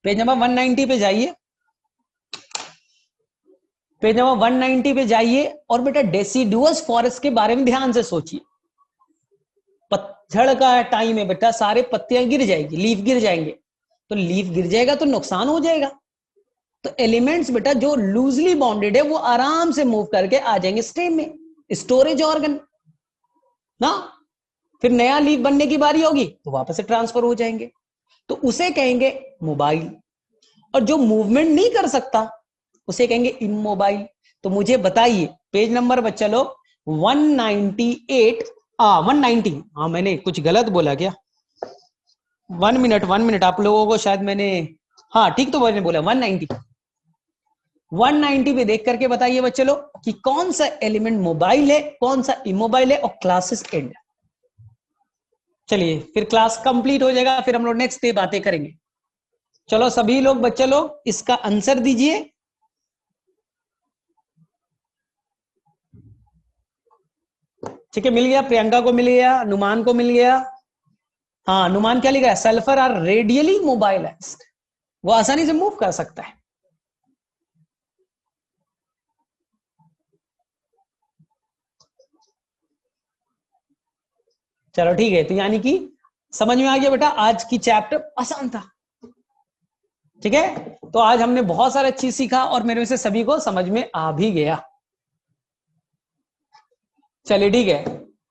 पेज नंबर 190 पे जाइए, पेज नंबर 190 पे जाइए और बेटा डेसिडुअस फॉरेस्ट के बारे में ध्यान से सोचिए। पतझड़ का टाइम है बेटा, सारे पत्तियां गिर जाएगी, लीफ गिर जाएंगे, तो लीफ गिर जाएगा तो नुकसान हो जाएगा। तो एलिमेंट्स बेटा जो लूजली बॉन्डेड है वो आराम से मूव करके आ जाएंगे स्टेम में, स्टोरेज ऑर्गन ना। फिर नया लीफ बनने की बारी होगी तो वापस से ट्रांसफर हो जाएंगे, तो उसे कहेंगे मोबाइल। और जो मूवमेंट नहीं कर सकता उसे कहेंगे इमोबाइल। तो मुझे बताइए पेज नंबर बच्चा लोग 198 190, हाँ मैंने कुछ गलत बोला क्या? 1 मिनट आप लोगों को शायद मैंने, हाँ ठीक तो मैंने बोला 190 पे देख करके बताइए बच्चे लोग कि कौन सा एलिमेंट मोबाइल है कौन सा इमोबाइल है, और क्लासेस एंड। चलिए फिर क्लास कंप्लीट हो जाएगा, फिर हम लोग नेक्स्ट डे बातें करेंगे। चलो सभी लोग बच्चे लोग इसका आंसर दीजिए। ठीक है, मिल गया, प्रियंका को मिल गया, नुमान को मिल गया। हाँ नुमान क्या लिख रहा है? सल्फर आर रेडियली मोबाइलाइज्ड, वो आसानी से मूव कर सकता है। चलो ठीक है, तो यानी कि समझ में आ गया बेटा, आज की चैप्टर आसान था। ठीक है, तो आज हमने बहुत सारा चीज सीखा और मेरे से सभी को समझ में आ भी गया। चलिए ठीक है,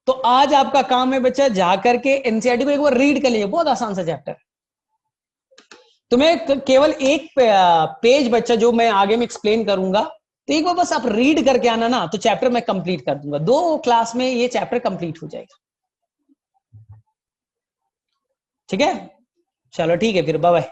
तो आज आपका काम है बच्चा जाकर के एनसीईआरटी को एक बार रीड कर लीजिए, बहुत आसान सा चैप्टर। तुम्हें केवल एक पेज बच्चा जो मैं आगे में एक्सप्लेन करूंगा, तो एक बार बस आप रीड करके आना ना, तो चैप्टर मैं कंप्लीट कर दूंगा। 2 क्लास में ये चैप्टर कंप्लीट हो जाएगा। ठीक है, चलो ठीक है, फिर बाय बाय।